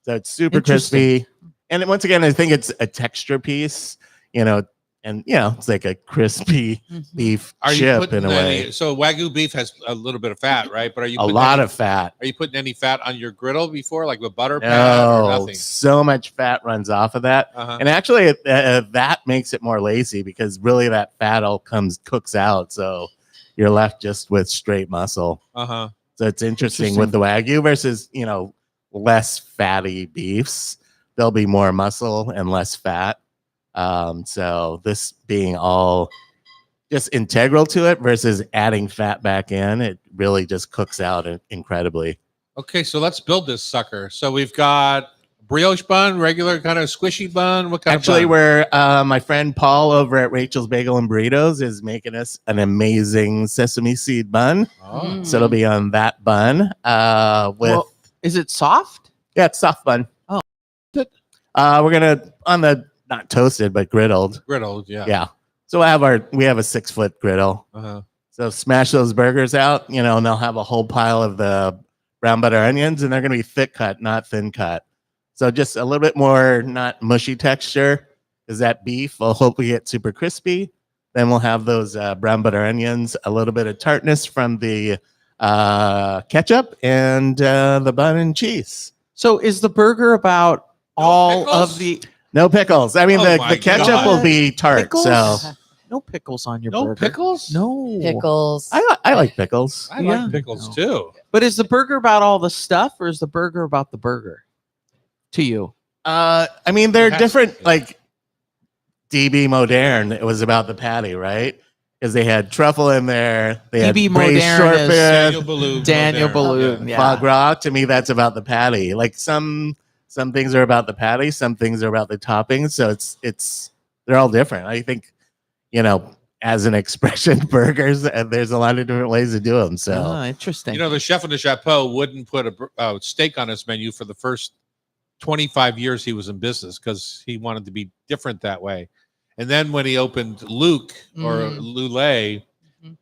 So it's super Interesting. crispy. And then once again, I think it's a texture piece, you know, and you know, it's like a crispy Mhm. beef Are you chip putting in a way. any, so Wagyu beef has a little bit of fat, right? But are you A putting lot any, of fat. Are you putting any fat on your griddle before, like with butter pad or No, nothing? so much fat runs off of that. Uh-huh. And actually, that makes it more lacy because really that fat all cooks out. So you're left just with straight muscle. Uh-huh. So it's interesting with the Wagyu versus, you know, less fatty beefs. There'll be more muscle and less fat. So this being all just integral to it versus adding fat back in, it really just cooks out incredibly. Okay, so let's build this sucker. So we've got brioche bun, regular kind of squishy bun. What kind Actually, of bun? we're my friend Paul over at Rachel's Bagel and Burritos is making us an amazing sesame seed bun. Oh. So it'll be on that bun. With Well, is it soft? yeah, it's soft bun. Oh. We're gonna on the not toasted but griddled. Griddled, yeah. Yeah. So we have a 6-foot griddle. Uh-huh. So smash those burgers out, you know, and they'll have a whole pile of the brown butter onions, and they're gonna be thick cut, not thin cut. So just a little bit more not mushy texture, because that beef will hopefully get super crispy. Then we'll have those brown butter onions, a little bit of tartness from the ketchup, and the bun and cheese. So is the burger about all pickles? of the No pickles. I mean, Oh the my ketchup God. will be tart. pickles? So No pickles on your No burger. pickles? No Pickles. I like pickles. I Yeah. like pickles No. too. But is the burger about all the stuff, or is the burger about the burger? To you, I mean, they're It has to different. be. Like DB Moderne, it was about the patty, right? Because they had truffle in there. They had DB braised Moderne is Daniel shortfish, Balloon. Daniel Moderne. Balloon. Yeah. foie gras. To me, that's about the patty. Like some things are about the patty, some things are about the toppings. So it's they're all different. I think, you know, as an expression, burgers, and there's a lot of different ways to do them. So Interesting. You know, the chef in the chapeau wouldn't put a steak on his menu for the first 25 years he was in business because he wanted to be different that way. And then when he opened Luke or Lulay,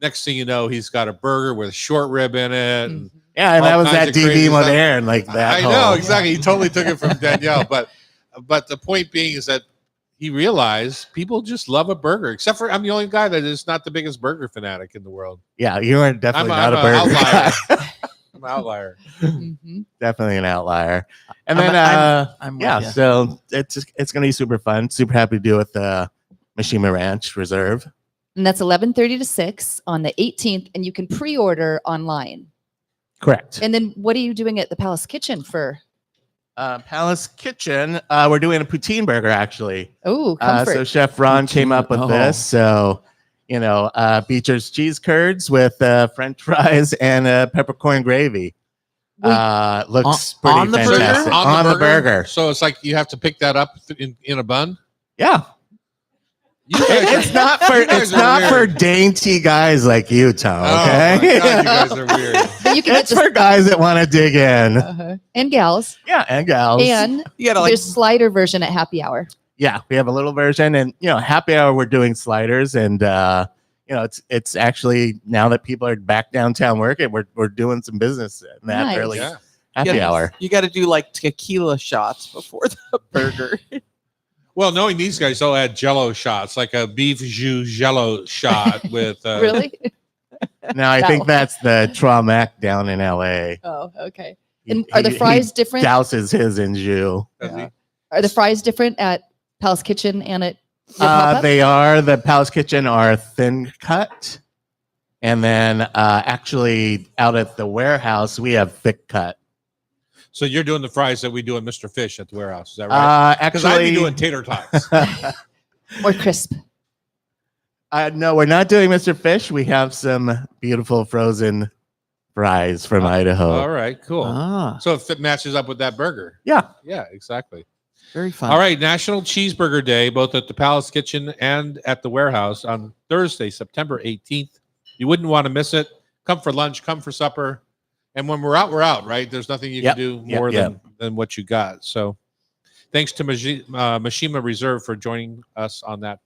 next thing you know, he's got a burger with short rib in it. And yeah, and all that was kinds that of crazy DB stuff. Moderne, like that. I know exactly. He totally took it from Danielle, but the point being is that he realized people just love a burger. Except for I'm the only guy that is not the biggest burger fanatic in the world. Yeah, you are definitely I'm not a an burger outlier. guy. I'm an outlier. Mhm. Definitely an outlier. And I'm- then I'm with yeah, ya. so it's gonna be super fun. Super happy to do it with the Mishima Ranch Reserve. And that's 11:30 to 6 on the 18th, and you can pre-order online. Correct. And then what are you doing at the Palace Kitchen for? Palace Kitchen, we're doing a poutine burger actually. Oh, comfort. So Chef Ron came up with Oh. this. So, you know, features cheese curds with French fries and peppercorn gravy. Looks pretty on the burger? fantastic. On the burger. So it's like you have to pick that up in a bun. Yeah. You guys are- It's not for you guys it's are not for weird. dainty guys like you, Tom. Oh Okay. my God, you guys are weird. But you can get It's for guys that want to dig in. and gals. Yeah, and gals. And You gotta like there's slider version at happy hour. Yeah, we have a little version, and you know, happy hour we're doing sliders, and you know, it's actually now that people are back downtown working, we're doing some business in that Nice. early Yeah. happy hour. You got to do like tequila shots before the burger. Well, knowing these guys, they'll add Jello shots, like a beef jus Jello shot with. Really? No, I That think one. that's the Traumac down in LA. Oh, okay. He- And are the he- fries he different? Douses his in jus. Does he? Yeah. Are the fries different at Palace Kitchen and at your pop-up? They are. The Palace Kitchen are thin cut. And then actually out at the warehouse, we have thick cut. So you're doing the fries that we do in Mr. Fish at the warehouse, is that right? Because I'd be Actually, doing tater tots. More crisp. no, we're not doing Mr. Fish. We have some beautiful frozen fries from Idaho. All right, cool. Ah, So if it matches up with that burger. Yeah. Yeah, exactly. very fun. All right, National Cheeseburger Day, both at the Palace Kitchen and at the warehouse on Thursday, September 18th. You wouldn't want to miss it. Come for lunch, come for supper. And when we're out, right? There's nothing you Yep, can do yep, more yep. than what you got. So thanks to Mishima Reserve for joining us on that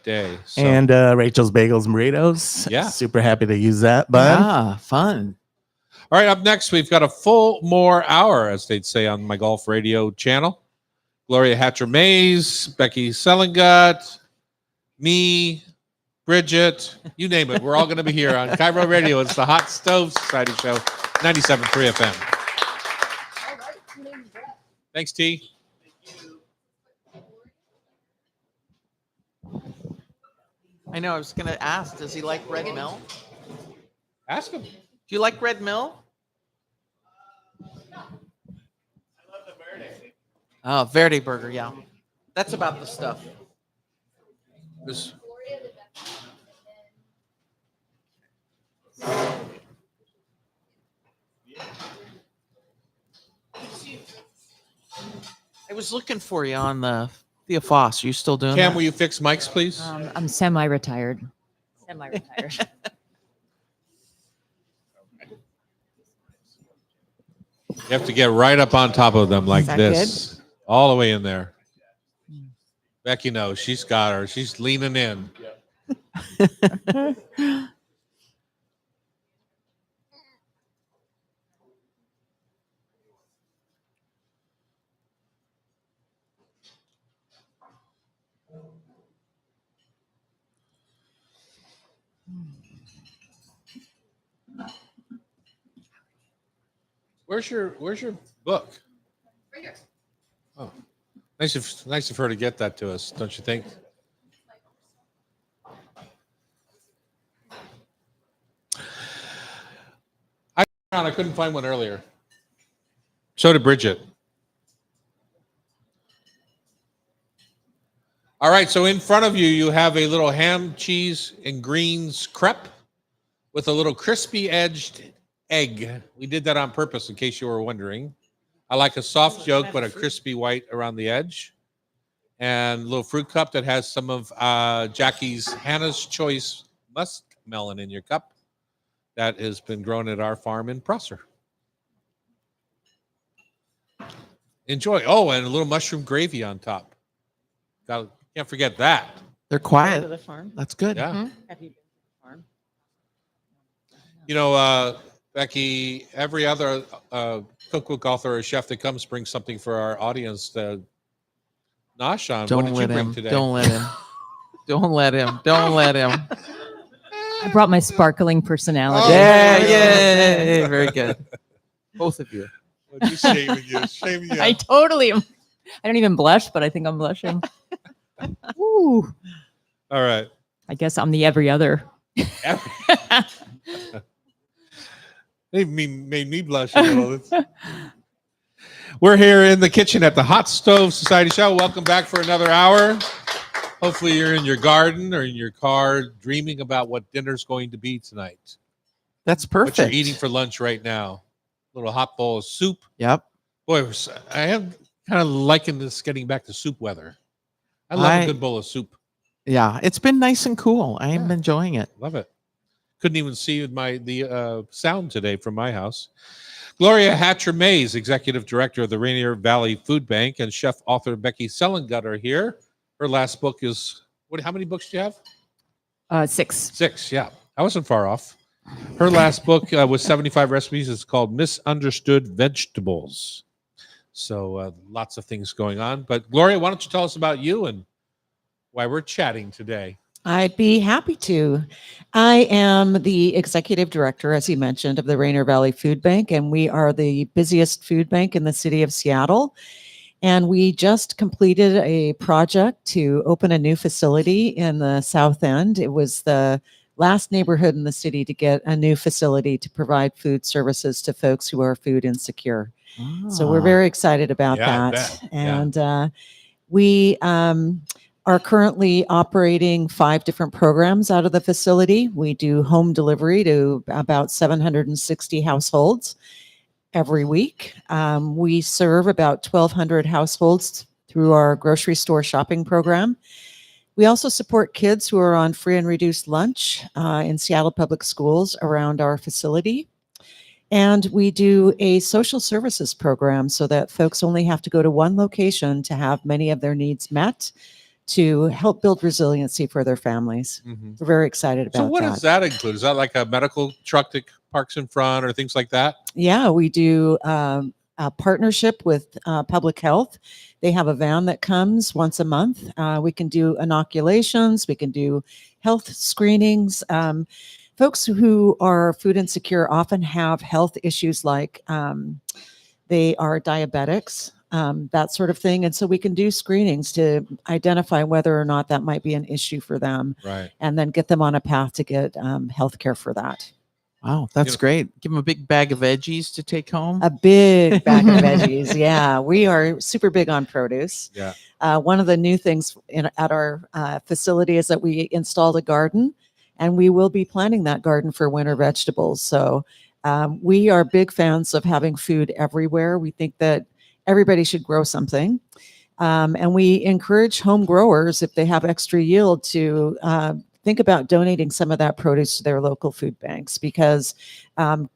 day. So, And Rachel's Bagels and Burritos. Yeah. Super happy to use that, bud. Ah, fun. all right, up next, we've got a full more hour, as they'd say on my golf radio channel. Gloria Hatcher-Mays, Becky Selengut, me, Bridget, you name it. We're all going to be here on Cairo Radio. It's the Hot Stove Society Show, 97.3 FM. Thanks, T. I know. I was going to ask, does he like Red Mill? Ask him. Do you like Red Mill? Oh, Verde Burger, yeah. That's about the stuff. This- I was looking for you on the Thea Foss. Are you still doing Cam, that? will you fix mics, please? I'm semi-retired. Semi-retired. You have to get right up on top of them like Is that this, all the way in there. Becky knows. She's got her. She's leaning in. Where's your book? Right here. Oh, nice of her to get that to us, don't you think? I couldn't find one earlier. So did Bridget. All right, so in front of you, you have a little ham, cheese, and greens crepe with a little crispy edged egg. We did that on purpose in case you were wondering. I like a soft yolk, but a crispy white around the edge. And a little fruit cup that has some of Jackie's Hannah's Choice muskmelon in your cup. That has been grown at our farm in Prosser. Enjoy. Oh, and a little mushroom gravy on top. Can't forget that. They're quiet. That's good. Yeah. Have you been to the farm? You know, Becky, every other cookbook author or chef that comes brings something for our audience to nosh on. What Don't did you let bring him. today? Don't let him. Don't let him. Don't let him. I brought my sparkling personality. Oh, Yeah, yeah. yeah. Very good. Both of you. Just shaming you. Shaming you. I totally am. I don't even blush, but I think I'm blushing. Ooh. All right. I guess I'm the every other. They made me blush a little. We're here in the kitchen at the Hot Stove Society Show. Welcome back for another hour. Hopefully you're in your garden or in your car dreaming about what dinner's going to be tonight. That's What perfect. you're eating for lunch right now. A little hot bowl of soup. Yep. Boy, I am kind of liking this getting back to soup weather. I love a good bowl of soup. Yeah. It's been nice and cool. I am Yeah. enjoying it. Love it. Couldn't even see the sound today from my house. Gloria Hatcher-Mays, Executive Director of the Rainier Valley Food Bank, and chef author Becky Selengut are here. Her last book is, how many books do you have? 6. 6, yeah. I wasn't far off. Her last book was 75 recipes. It's called Misunderstood Vegetables. So lots of things going on. But Gloria, why don't you tell us about you and why we're chatting today? I'd be happy to. I am the executive director, as you mentioned, of the Rainier Valley Food Bank, and we are the busiest food bank in the city of Seattle. And we just completed a project to open a new facility in the South End. It was the last neighborhood in the city to get a new facility to provide food services to folks who are food insecure. So we're very excited about Yeah, I that. bet. Yeah. And we are currently operating 5 different programs out of the facility. We do home delivery to about 760 households every week. We serve about 1,200 households through our grocery store shopping program. We also support kids who are on free and reduced lunch in Seattle Public Schools around our facility. And we do a social services program so that folks only have to go to one location to have many of their needs met to help build resiliency for their families. Mhm. We're very excited about So what that. does that include? Is that like a medical truck that parks in front or things like that? Yeah, we do a partnership with public health. They have a van that comes once a month. We can do inoculations, we can do health screenings. Folks who are food insecure often have health issues like they are diabetics, that sort of thing. And so we can do screenings to identify whether or not that might be an issue for them, Right. and then get them on a path to get health care for that. Wow, that's know- great. Give them a big bag of veggies to take home. A big bag of veggies. Yeah, we are super big on produce. Yeah. One of the new things at our facility is that we installed a garden, and we will be planting that garden for winter vegetables. So we are big fans of having food everywhere. We think that everybody should grow something. And we encourage home growers, if they have extra yield, to think about donating some of that produce to their local food banks, because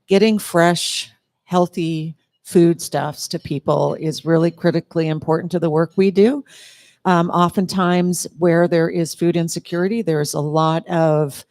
getting fresh, healthy foodstuffs to people is really critically important to the work we do. Oftentimes, where there is food insecurity, there's a lot of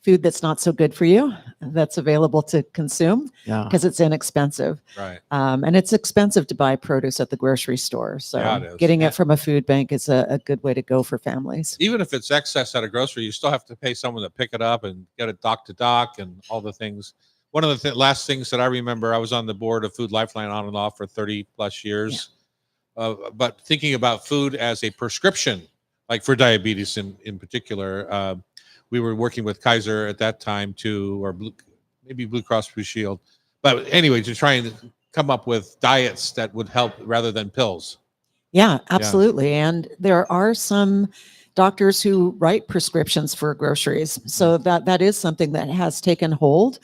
food that's not so good for you that's available to consume Yeah. because it's inexpensive. Right. And it's expensive to buy produce at the grocery store. So Yeah, it is. getting Yeah. it from a food bank is a good way to go for families. Even if it's excess at a grocery, you still have to pay someone to pick it up and get it dock to dock and all the things. One of the last things that I remember, I was on the board of Food Lifeline on and off for 30 plus years. But thinking about food as a prescription, like for diabetes in particular, we were working with Kaiser at that time too, or maybe Blue Cross Blue Shield. But anyway, to try and come up with diets that would help rather than pills. Yeah, absolutely. And there are some doctors who write prescriptions for groceries. So that is something that has taken hold.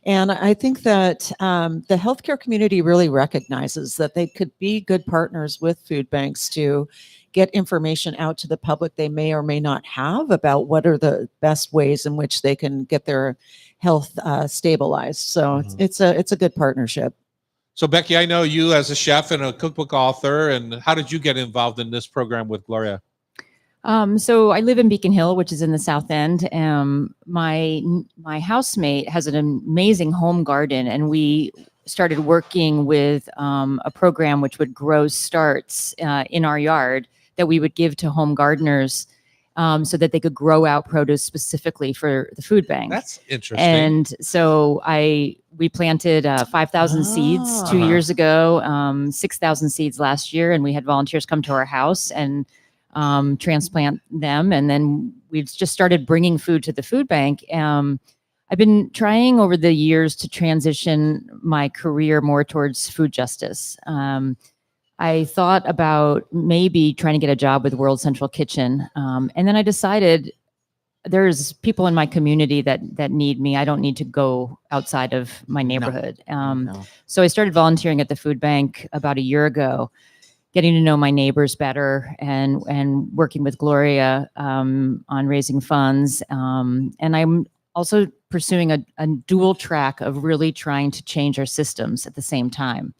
And I think that the healthcare community really recognizes that they could be good partners with food banks to get information out to the public they may or may not have about what are the best ways in which they can get their health stabilized. So it's a good partnership. So Becky, I know you as a chef and a cookbook author, and how did you get involved in this program with Gloria? So I live in Beacon Hill, which is in the South End. My housemate has an amazing home garden, and we started working with a program which would grow starts in our yard that we would give to home gardeners so that they could grow out produce specifically for the food bank. That's interesting. And so we planted 5,000 seeds 2 years ago, 6,000 seeds last year, and we had volunteers come to our house and transplant them. And then we've just started bringing food to the food bank. I've been trying over the years to transition my career more towards food justice. I thought about maybe trying to get a job with World Central Kitchen. And then I decided there's people in my community that need me. I don't need to go outside of my neighborhood. No. So I started volunteering at the food bank about a year ago, getting to know my neighbors better and working with Gloria on raising funds. And I'm also pursuing a dual track of really trying to change our systems at the same time.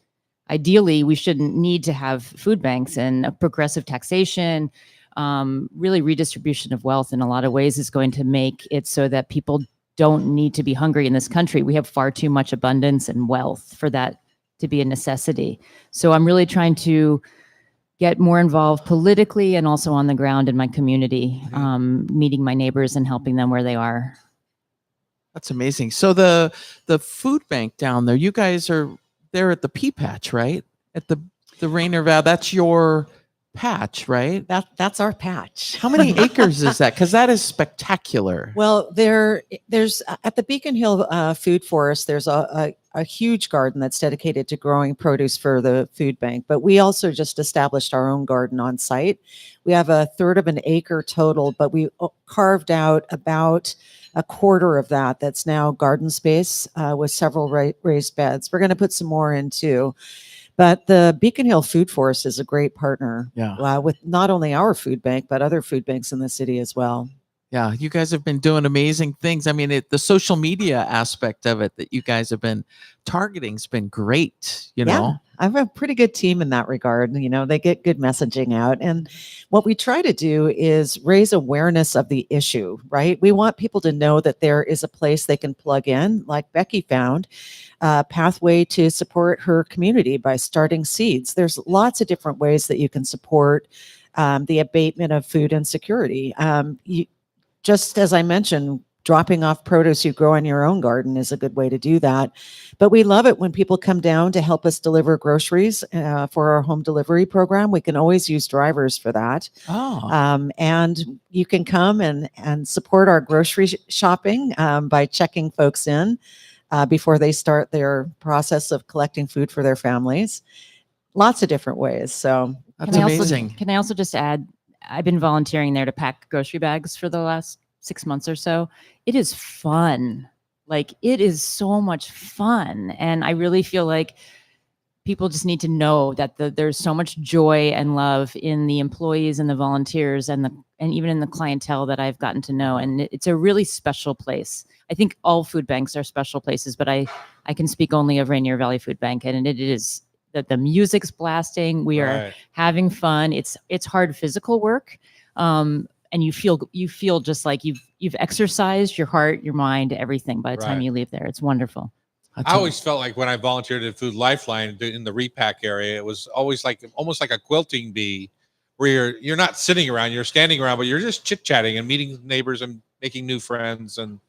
Ideally, we shouldn't need to have food banks, and a progressive taxation, really redistribution of wealth in a lot of ways is going to make it so that people don't need to be hungry in this country. We have far too much abundance and wealth for that to be a necessity. So I'm really trying to get more involved politically and also on the ground in my community, meeting my neighbors and helping them where they are. That's amazing. So the food bank down there, you guys are there at the pea patch, right? At the Rainier Valley. That's your patch, right? That's our patch. How many acres is that? Because that is spectacular. Well, there's at the Beacon Hill Food Forest, there's a huge garden that's dedicated to growing produce for the food bank. But we also just established our own garden on site. We have a third of an acre total, but we carved out about a quarter of that that's now garden space with several raised beds. We're going to put some more in too. But the Beacon Hill Food Forest is a great partner with not only our food bank, but other food banks in the city as well. Yeah, you guys have been doing amazing things. I mean, the social media aspect of it that you guys have been targeting has been great, you know? I have a pretty good team in that regard. You know, they get good messaging out. And what we try to do is raise awareness of the issue, right? We want people to know that there is a place they can plug in, like Becky found, a pathway to support her community by starting seeds. There's lots of different ways that you can support the abatement of food insecurity. Just as I mentioned, dropping off produce you grow in your own garden is a good way to do that. But we love it when people come down to help us deliver groceries for our home delivery program. We can always use drivers for that. And you can come and support our grocery shopping by checking folks in before they start their process of collecting food for their families. Lots of different ways. So that's amazing. Can I also just add, I've been volunteering there to pack grocery bags for the last 6 months or so. It is fun. Like, it is so much fun. And I really feel like people just need to know that there's so much joy and love in the employees and the volunteers and even in the clientele that I've gotten to know. And it's a really special place. I think all food banks are special places, but I can speak only of Rainier Valley Food Bank. And it is that the music's blasting. We are having fun. It's hard physical work. And you feel just like you've exercised your heart, your mind, everything by the time you leave there. It's wonderful. I always felt like when I volunteered at Food Lifeline in the repack area, it was always like almost like a quilting bee, where you're not sitting around, you're standing around, but you're just chit chatting and meeting neighbors and making new friends. And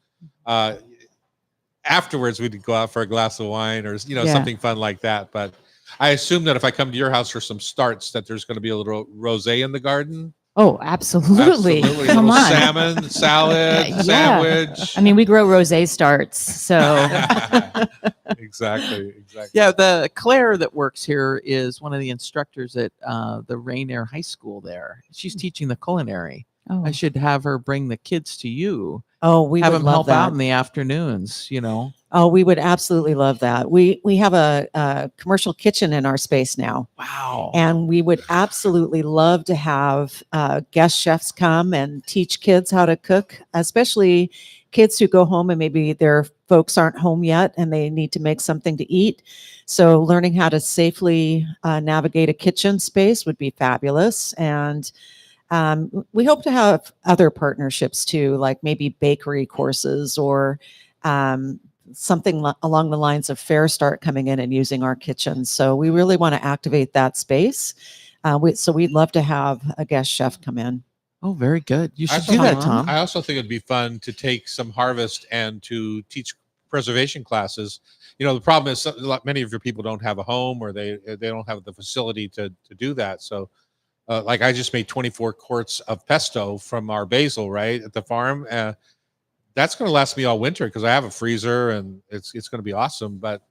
afterwards, we'd go out for a glass of wine or something fun like that. But I assume that if I come to your house for some starts, that there's going to be a little rosé in the garden. Oh, absolutely. Come on. Salmon, salad, sandwich. I mean, we grow rosé starts, so. Exactly. Yeah, the Claire that works here is one of the instructors at the Rainier High School there. She's teaching the culinary. Oh. I should have her bring the kids to you. Oh, we have would them love help that. out in the afternoons, Oh, we would absolutely love that. We have a commercial kitchen in our space now. Wow. And we would absolutely love to have guest chefs come and teach kids how to cook, especially kids who go home and maybe their folks aren't home yet and they need to make something to eat. So learning how to safely navigate a kitchen space would be fabulous. And we hope to have other partnerships too, like maybe bakery courses or something along the lines of Fair Start coming in and using our kitchen. So we really want to activate that space. So we'd love to have a guest chef come in. Oh, very good. You should do that, Tom. I also think it'd be fun to take some harvest and to teach preservation classes. The problem is many of your people don't have a home or they don't have the facility to do that. So like I just made 24 quarts of pesto from our basil, right, at the farm. That's going to last me all winter because I have a freezer and it's going to be awesome. But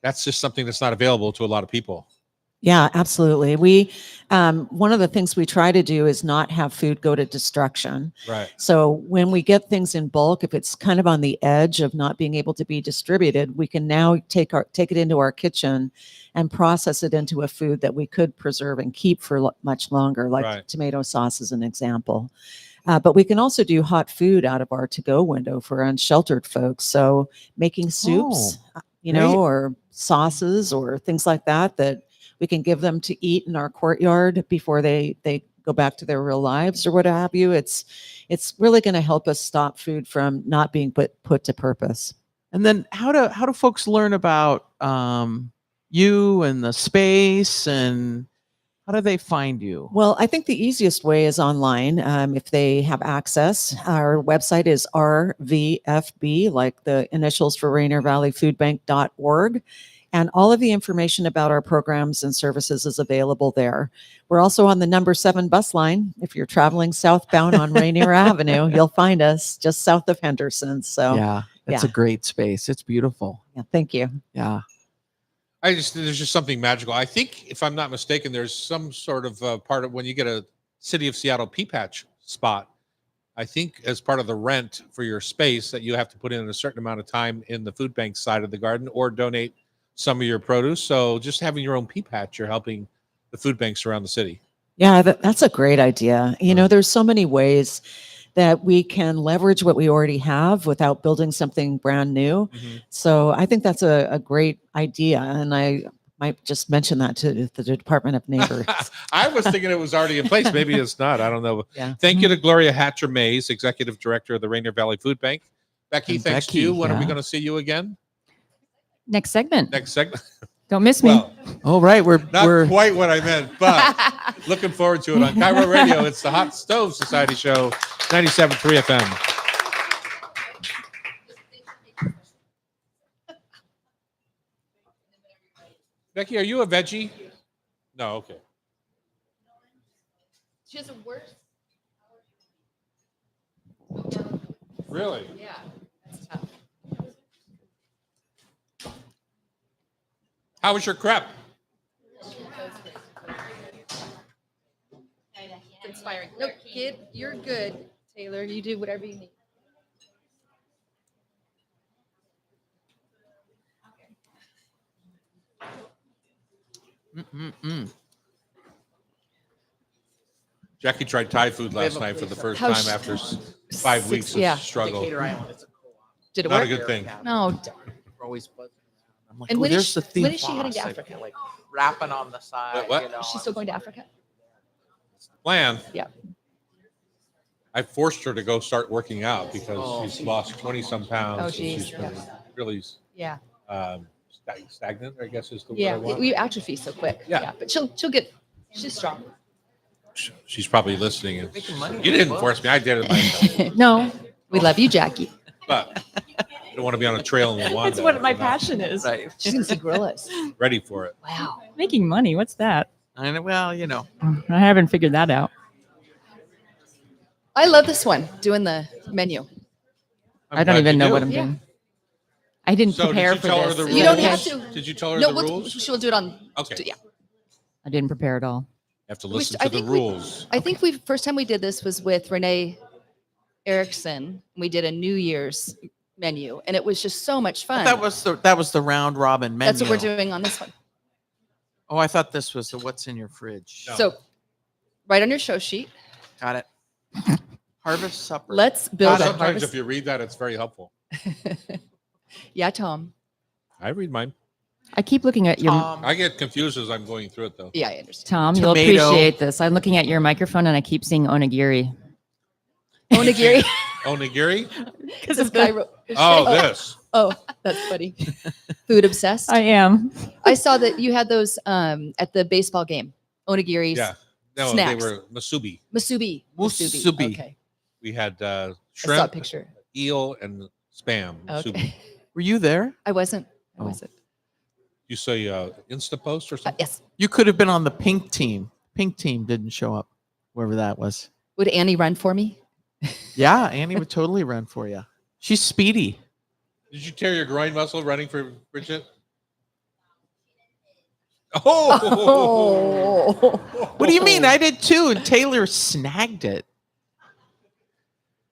that's just something that's not available to a lot of people. Yeah, absolutely. We one of the things we try to do is not have food go to destruction. Right. So when we get things in bulk, if it's kind of on the edge of not being able to be distributed, we can now take it into our kitchen and process it into a food that we could preserve and keep for much longer, like tomato sauce as an example. But we can also do hot food out of our to-go window for unsheltered folks. So making soups, or sauces or things like that we can give them to eat in our courtyard before they go back to their real lives or what have you. It's really going to help us stop food from not being put to purpose. And then how do folks learn about you and the space and How do they find you? Well, I think the easiest way is online. If they have access, our website is RVFB, like the initials for Rainier Valley Food Bank.org. And all of the information about our programs and services is available there. We're also on the number 7 bus line. If you're traveling southbound on Rainier Avenue, you'll find us just south of Henderson. So, Yeah, it's yeah. a great space. It's beautiful. yeah, thank you. Yeah. There's just something magical. I think, if I'm not mistaken, there's some sort of part of when you get a City of Seattle pea patch spot. I think as part of the rent for your space that you have to put in a certain amount of time in the food bank side of the garden or donate some of your produce. So just having your own pea patch, you're helping the food banks around the city. Yeah, that's a great idea. You know, there's so many ways that we can leverage what we already have without building something brand new. So I think that's a great idea. And I might just mention that to the Department of Neighbors. I was thinking it was already in place. Maybe it's not. I don't know. Yeah. Thank you to Gloria Hatcher Mays, Executive Director of the Rainier Valley Food Bank. Becky, And thanks Becky, to you. When are we yeah. going to see you again? Next segment. Next segment? Don't miss me. Well, All right. We're not quite what I meant, but looking forward to it on Cairo Radio. It's the Hot Stove Society Show, 97.3 FM. Becky, are you a veggie? No, okay. She has a worse. Really? Yeah. That's tough. How was your crepe? Inspiring. No, kid, you're good. Taylor, you do whatever you need. Jackie tried Thai food last night for the first How time after 5 weeks of yeah. struggle. Did it Not work? a good thing. No. We're always buzzing around. I'm like, And oh, when is there's she- the theme. when is she heading to boss. Africa? Like rapping on the side. What? You know, Is she still going to Africa? Plan. Yeah. I forced her to go start working out because Oh. she's lost 20 some pounds. Oh, and geez, she's been yeah. really Yeah. stagnant, I guess is the word Yeah. I want. We atrophy so quick. Yeah. But she'll get. She's strong. She's probably listening. And Making money you didn't force me. I did it myself. No, we love you, Jackie. But I don't want to be on a trail in Rwanda. That's what my I'm not passion is. right. She's gonna see gorillas. Ready for it. Wow. Making money. What's that? And well, you know, I haven't figured that out. I love this one. Doing the menu. I'm I don't glad even you know do. what I'm Yeah. doing. I didn't So prepare did you for tell her this. the rules? You don't have to. Did you tell her No, the rules? she'll do it on. Okay. Yeah. I didn't prepare at all. You have to We listen sh- I to the think we- rules. I think first time we did this was with Renee Erickson. We did a New Year's menu, and it was just so much fun. that was the round robin menu. That's what we're doing on this one. Oh, I thought this was the what's in your fridge. No. So, right on your show sheet, Got it. Harvest supper. let's build a Sometimes harvest. if you read that, it's very helpful. Yeah, Tom. I read mine. I keep looking at your Tom, I get confused as I'm going through it, though. Yeah, I understand. Tom. You'll Tomato. appreciate this. I'm looking at your microphone and I keep seeing onigiri. Onigiri. Onigiri? Because of Cairo. Oh, this. Oh, that's funny. Food obsessed. I am. I saw that you had those at the baseball game. Onigiris. Yeah. No, Snacks. they were masubi. Masubi. Musubi. Okay. We had I saw a shrimp, picture. eel, and spam. Masubi. Okay. were you there? I wasn't. I Oh. wasn't. You say Insta post or something? Yes. You could have been on the pink team. Pink team didn't show up, wherever that was. Would Annie run for me? Yeah, Annie would totally run for you. She's speedy. Did you tear your groin muscle running for Bridget? Oh! Oh. What do you mean? I did too, and Taylor snagged it.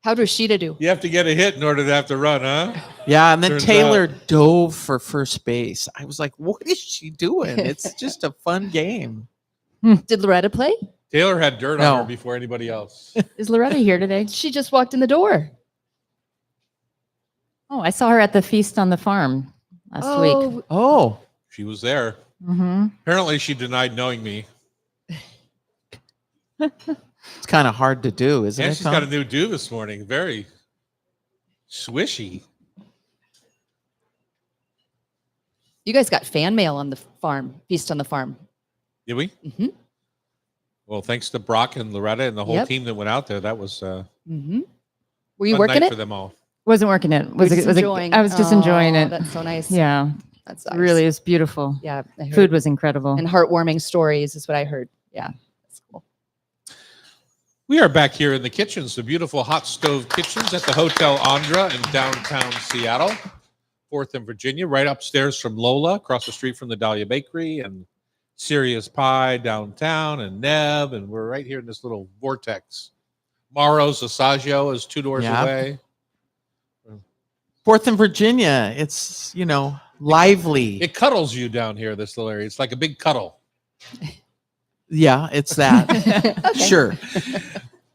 How does Sheeta do? You have to get a hit in order to have to run, huh? Yeah, and then Turns Taylor dove for first base. I was like, what is she doing? It's just a fun game. Did Loretta play? Taylor had dirt No. on her before anybody else. Is Loretta here today? She just walked in the door. Oh, I saw her at the feast on the farm last week. Oh, Oh, She was there. Mm-hmm. Apparently, she denied knowing me. it's kind of hard to do, isn't And it? she's got a Tom? new do this morning. Very swishy. you guys got fan mail on the farm, feast on the farm. Did we? Hmm. Well, thanks to Brock and Loretta and the whole Yep. team that went out there. That was Mm-hmm. Were you fun working night it? for them all. Wasn't working it. Were you just Was enjoying? I was just enjoying Oh, it. That's so nice. Yeah, That's it nice. really is beautiful. Yeah, I heard. Food was incredible. And heartwarming stories is what I heard. Yeah, that's cool. We are back here in the kitchens, the beautiful hot stove kitchens at the Hotel Andra in downtown Seattle, 4th and Virginia, right upstairs from Lola, across the street from the Dahlia Bakery, and Serious Pie downtown, and Neb, and we're right here in this little vortex. Maro's Asagio is 2 doors Yeah. away. 4th and Virginia. It's, lively. It cuddles you down here, this little area. It's like a big cuddle. Yeah, it's that. Okay. Sure.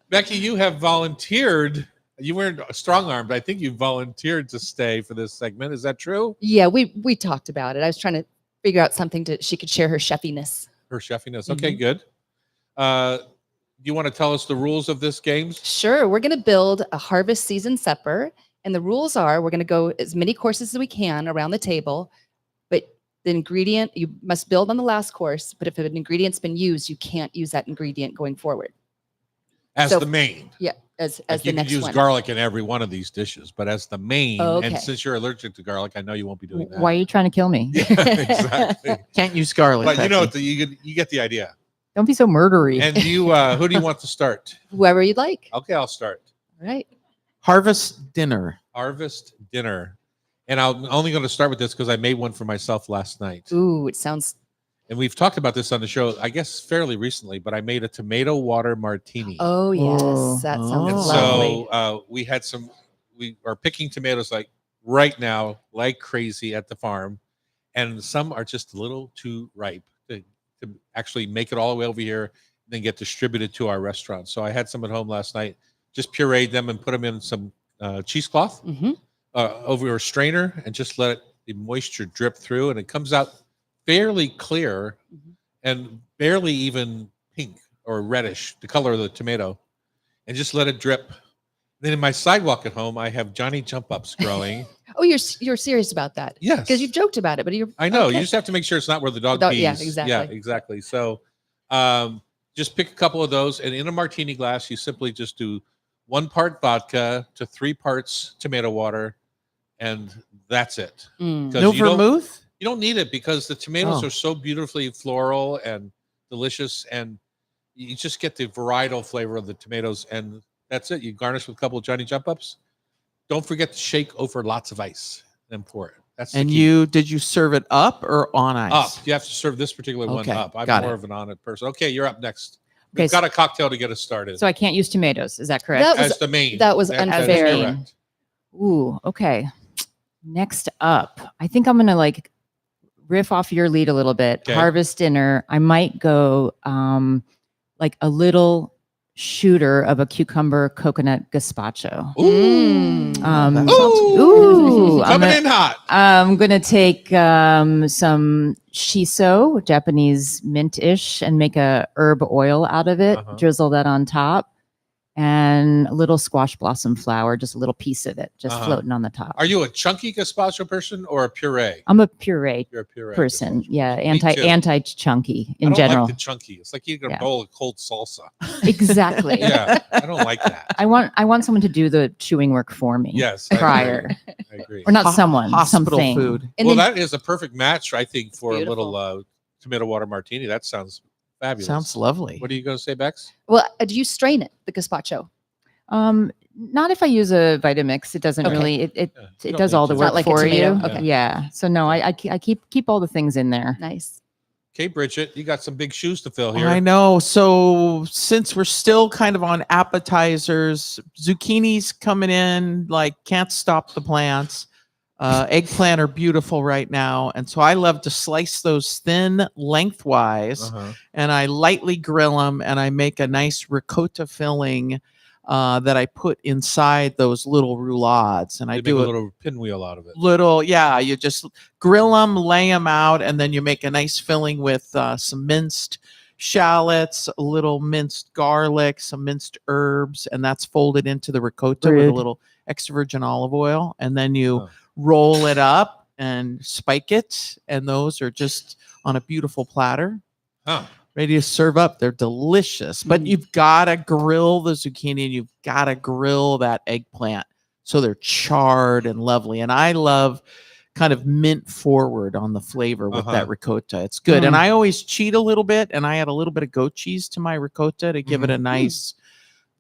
Becky, you have volunteered. You weren't strong-armed. I think you volunteered to stay for this segment. Is that true? Yeah, we talked about it. I was trying to figure out something she could share her chefiness. Her chefiness. Okay, good. You want to tell us the rules of this game? Sure. We're going to build a harvest season supper. And the rules are we're going to go as many courses as we can around the table. But the ingredient, you must build on the last course. But if an ingredient's been used, you can't use that ingredient going forward. As So- the main. Yeah, as Like the you next could use one. garlic in every one of these dishes, but as the main, Oh, and okay. since you're allergic to garlic, I know you won't be doing that. Why are you trying to kill me? Yeah, exactly. Can't use garlic. But you know, Becky. you get the idea. Don't be so murdery. And you, who do you want to start? Whoever you'd like. Okay, I'll start. All right. Harvest dinner. Harvest dinner, and I'm only going to start with this because I made one for myself last night. Ooh, it sounds. And we've talked about this on the show, I guess, fairly recently. But I made a tomato water martini. Oh yes, Oh. that sounds Oh. And lovely. so we had some. We are picking tomatoes like right now, like crazy at the farm, and some are just a little too ripe to actually make it all the way over here and then get distributed to our restaurant. So I had some at home last night. Just pureed them and put them in some cheesecloth Hmm. over a strainer and just let the moisture drip through, and it comes out fairly clear Mhm. and barely even pink or reddish, the color of the tomato, and just let it drip. Then in my sidewalk at home, I have Johnny jump ups growing. Oh, you're serious about that? Yes, Because you've joked about it, but you're. I know. okay. You just have to make sure it's not where the dog dog- pees. yeah, exactly. Yeah, exactly. So just pick a couple of those, and in a martini glass, you simply just do 1 part vodka to 3 parts tomato water, and that's it. Mm. 'Cause No you don't- vermouth? You don't need it because the tomatoes Oh. are so beautifully floral and delicious, and you just get the varietal flavor of the tomatoes, and that's it. You garnish with a couple of Johnny jump ups. Don't forget to shake over lots of ice and pour it. That's the And key. did you serve it up or on ice? Up. You have to serve this particular one Okay, up. I'm got more it. of an on it person. Okay, you're up next. Okay, We've got a cocktail to get us started. So I can't use tomatoes. Is that correct? That was as the main. that was is unfair. correct. Ooh, okay. Next up, I think I'm gonna like riff off your lead a little bit. Okay. Harvest dinner. I might go like a little shooter of a cucumber coconut gazpacho. Ooh. That sounds Ooh, Coming in hot. I'm gonna take some shiso, Japanese mint-ish, and make a herb oil out of it. Uh-huh. Drizzle that on top, and a little squash blossom flower, just a little piece of it, just Uh-huh. floating on the top. Are you a chunky gazpacho person or a puree? I'm a puree You're a puree person. gazpacho. Yeah, Me too. anti chunky I in don't general. like the chunky. It's like eating a Yeah. bowl of cold salsa. Exactly. Yeah, I don't like that. I want someone to do the chewing work for me. Yes, I agree. Prior. I agree. Or not Ho- someone, Hospital something. food. And Well, then, that is a perfect match, I think, for a Beautiful. little tomato water martini. That sounds fabulous. Sounds lovely. What are you going to say, Bex? well, do you strain it, the gazpacho? Not if I use a Vitamix. It doesn't Okay. really. It Yeah, you it don't does need all to. the It's work not like a for tomato. you. Okay. Yeah. So no, I keep all the things in there. Nice. Okay, Bridget, you got some big shoes to fill here. I know. So since we're still kind of on appetizers, zucchini's coming in like can't stop the plants. Eggplant are beautiful right now. And so I love to slice those thin lengthwise Uh-huh. and I lightly grill them and I make a nice ricotta filling that I put inside those little roulades. And I You make do a it little pinwheel out of it. little, yeah, you just grill them, lay them out, and then you make a nice filling with some minced shallots, a little minced garlic, some minced herbs, and that's folded into the ricotta with a Rude. little extra virgin olive oil. And then you Huh. roll it up and spike it. And those are just on a beautiful platter. Huh. ready to serve up. They're delicious, but you've got to grill the zucchini and you've got to grill that eggplant so they're charred and lovely. And I love kind of mint forward on the flavor with that ricotta. It's good. And I always cheat a little bit, and I add a little bit of goat cheese to my ricotta to give it a nice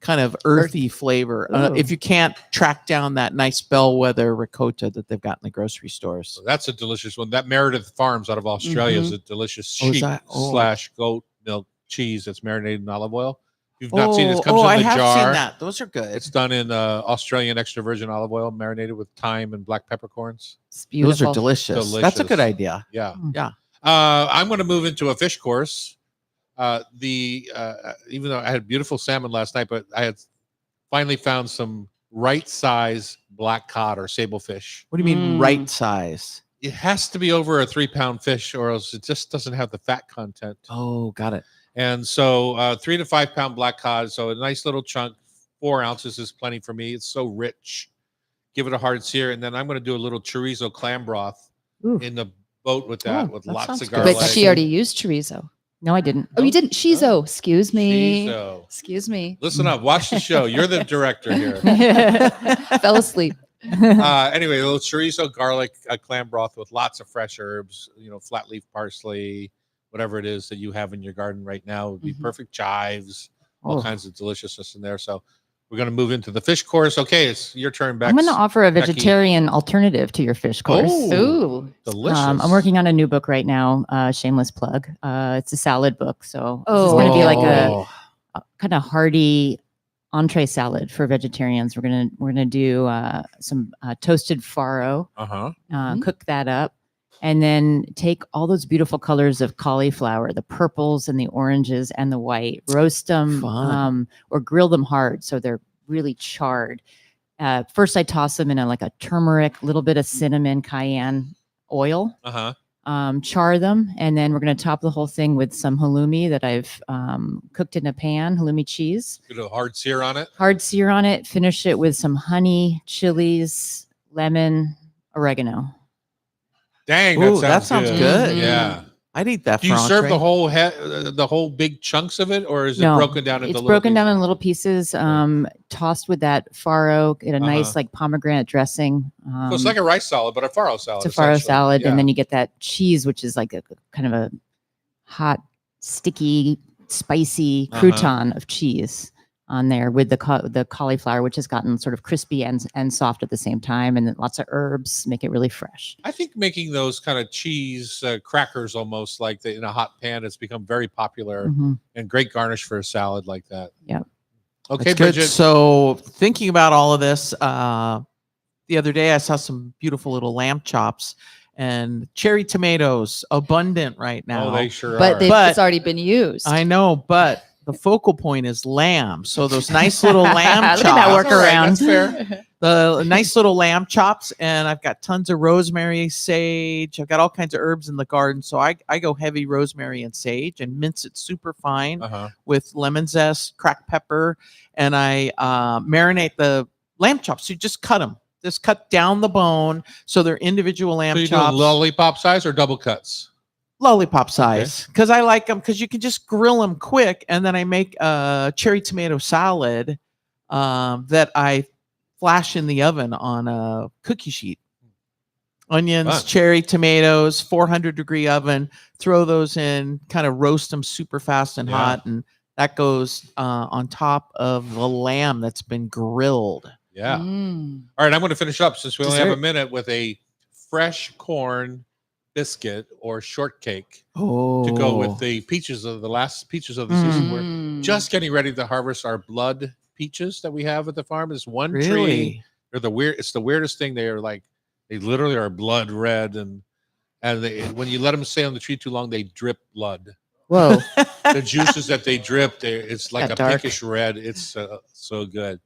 kind of earthy flavor. If you can't track down that nice bellwether ricotta that they've got in the grocery stores. So that's a delicious one. That Meredith Farms out of Australia is a delicious sheep / goat milk cheese that's marinated in olive oil. If you've not seen it, it comes in the I have jar. seen that. Those are good. It's done in Australian extra virgin olive oil, marinated with thyme and black peppercorns. It's beautiful. Those are delicious. That's a good idea. Yeah. Yeah. I'm going to move into a fish course. Even though I had beautiful salmon last night, but I had finally found some right size black cod or sable fish. What do you mean right size? It has to be over a 3-pound fish, or else it just doesn't have the fat content. Oh, got it. And so 3 to 5 pound black cod. So a nice little chunk, 4 ounces is plenty for me. It's so rich. Give it a hard sear. And then I'm going to do a little chorizo clam broth in the boat with that, with lots of garlic. But she already used chorizo. No, I didn't. Oh, you didn't? Shizo. Excuse me. Shizo. Excuse me. Listen up. Watch the show. You're the director here. Fell asleep. Anyway, a little chorizo, garlic, clam broth with lots of fresh herbs, flat leaf parsley, whatever it is that you have in your garden right now would be perfect. Chives, all kinds of deliciousness in there. So we're going to move into the fish course. Okay, it's your turn, Bex. I'm going to offer a vegetarian alternative to your fish course. Ooh, delicious. I'm working on a new book right now. Shameless plug. It's a salad book, so Oh. it's going to be like a kind of hearty entree salad for vegetarians. We're gonna do some toasted farro. Cook that up, and then take all those beautiful colors of cauliflower, the purples and the oranges and the white, roast them or grill them hard so they're really charred. First, I toss them in a turmeric, little bit of cinnamon, cayenne oil. Char them, and then we're going to top the whole thing with some halloumi that I've cooked in a pan, halloumi cheese. Put a hard sear on it. Hard sear on it. Finish it with some honey, chilies, lemon, oregano. Dang, that sounds good. Yeah. I'd eat that. Do you serve the whole the whole big chunks of it, or is it broken down into? It's broken down in little pieces, tossed with that farro in a nice pomegranate dressing. So it's like a rice salad, but a farro salad. It's a farro salad, and then you get that cheese, which is like a kind of a hot, sticky, spicy crouton of cheese on there with the cauliflower, which has gotten sort of crispy and soft at the same time, and then lots of herbs make it really fresh. I think making those kind of cheese crackers, almost like in a hot pan, has become very popular and great garnish for a salad like that. Yeah. Okay, That's good. Bridget. So thinking about all of this, the other day I saw some beautiful little lamb chops and cherry tomatoes, abundant right now. Oh, they sure are. But it's already been used. I know, but the focal point is lamb. So those nice little lamb chops. Look at that workaround. That's fair. The nice little lamb chops, and I've got tons of rosemary, sage. I've got all kinds of herbs in the garden. So I go heavy rosemary and sage and mince it super fine with lemon zest, cracked pepper, and I marinate the lamb chops. So you just cut them. Just cut down the bone so they're individual lamb So you chops. do lollipop size or double cuts? Lollipop size, because I like them because you can just grill them quick. And then I make a cherry tomato salad that I flash in the oven on a cookie sheet. Onions, cherry tomatoes, 400-degree oven. Throw those in, kind of roast them super fast and hot, and that goes on top of the lamb that's been grilled. Yeah. All right, I'm going to finish up since we only have a minute with a fresh corn biscuit or shortcake to go with the peaches of the last peaches of the season. We're just getting ready to harvest our blood peaches that we have at the farm. Is one tree. They're it's the weirdest thing. They literally are blood red, and when you let them stay on the tree too long, they drip blood. Whoa. The juices that they drip, it's like a pinkish red. It's so good.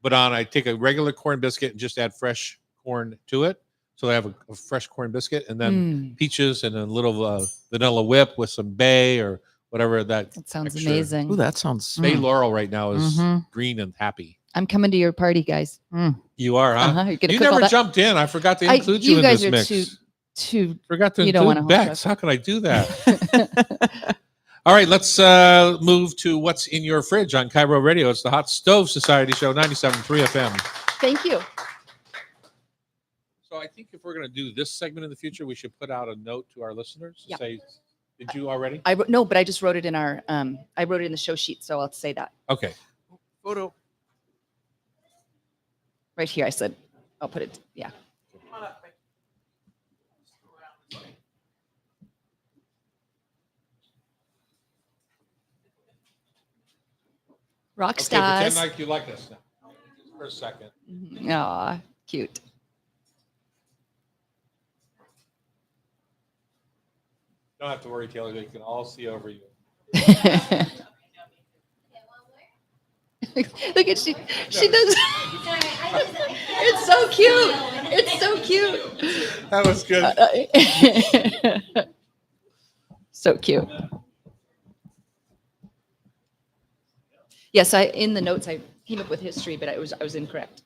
But I take a regular corn biscuit and just add fresh corn to it. So I have a fresh corn biscuit, and then peaches and a little vanilla whip with some bay or whatever that sounds extra. amazing. Ooh, that sounds. Bay laurel right now is green and happy. I'm coming to your party, guys. You are, huh? You're gonna You cook all never that? jumped in. I forgot to include you in guys this are mix. too Forgot to you don't wanna include hold Bex. How can I do that? All right, let's move to what's in your fridge on Cairo Radio. It's the Hot Stove Society Show, 97.3 FM. Thank you. So I think if we're going to do this segment in the future, we should put out a note to our listeners to Yeah. say, did you already? No, but I just wrote it in our, I wrote it in the show sheet, so I'll say that. Okay. Photo. Right here, I said, I'll put it, yeah. Rock Okay, stars. pretend like you like us now. Just for a second. Aw, cute. Don't have to worry, Taylor. They can all see over you. Look at she does. It's so cute. It's so cute. That was good. So cute. Yes, in the notes I came up with history, but I was incorrect.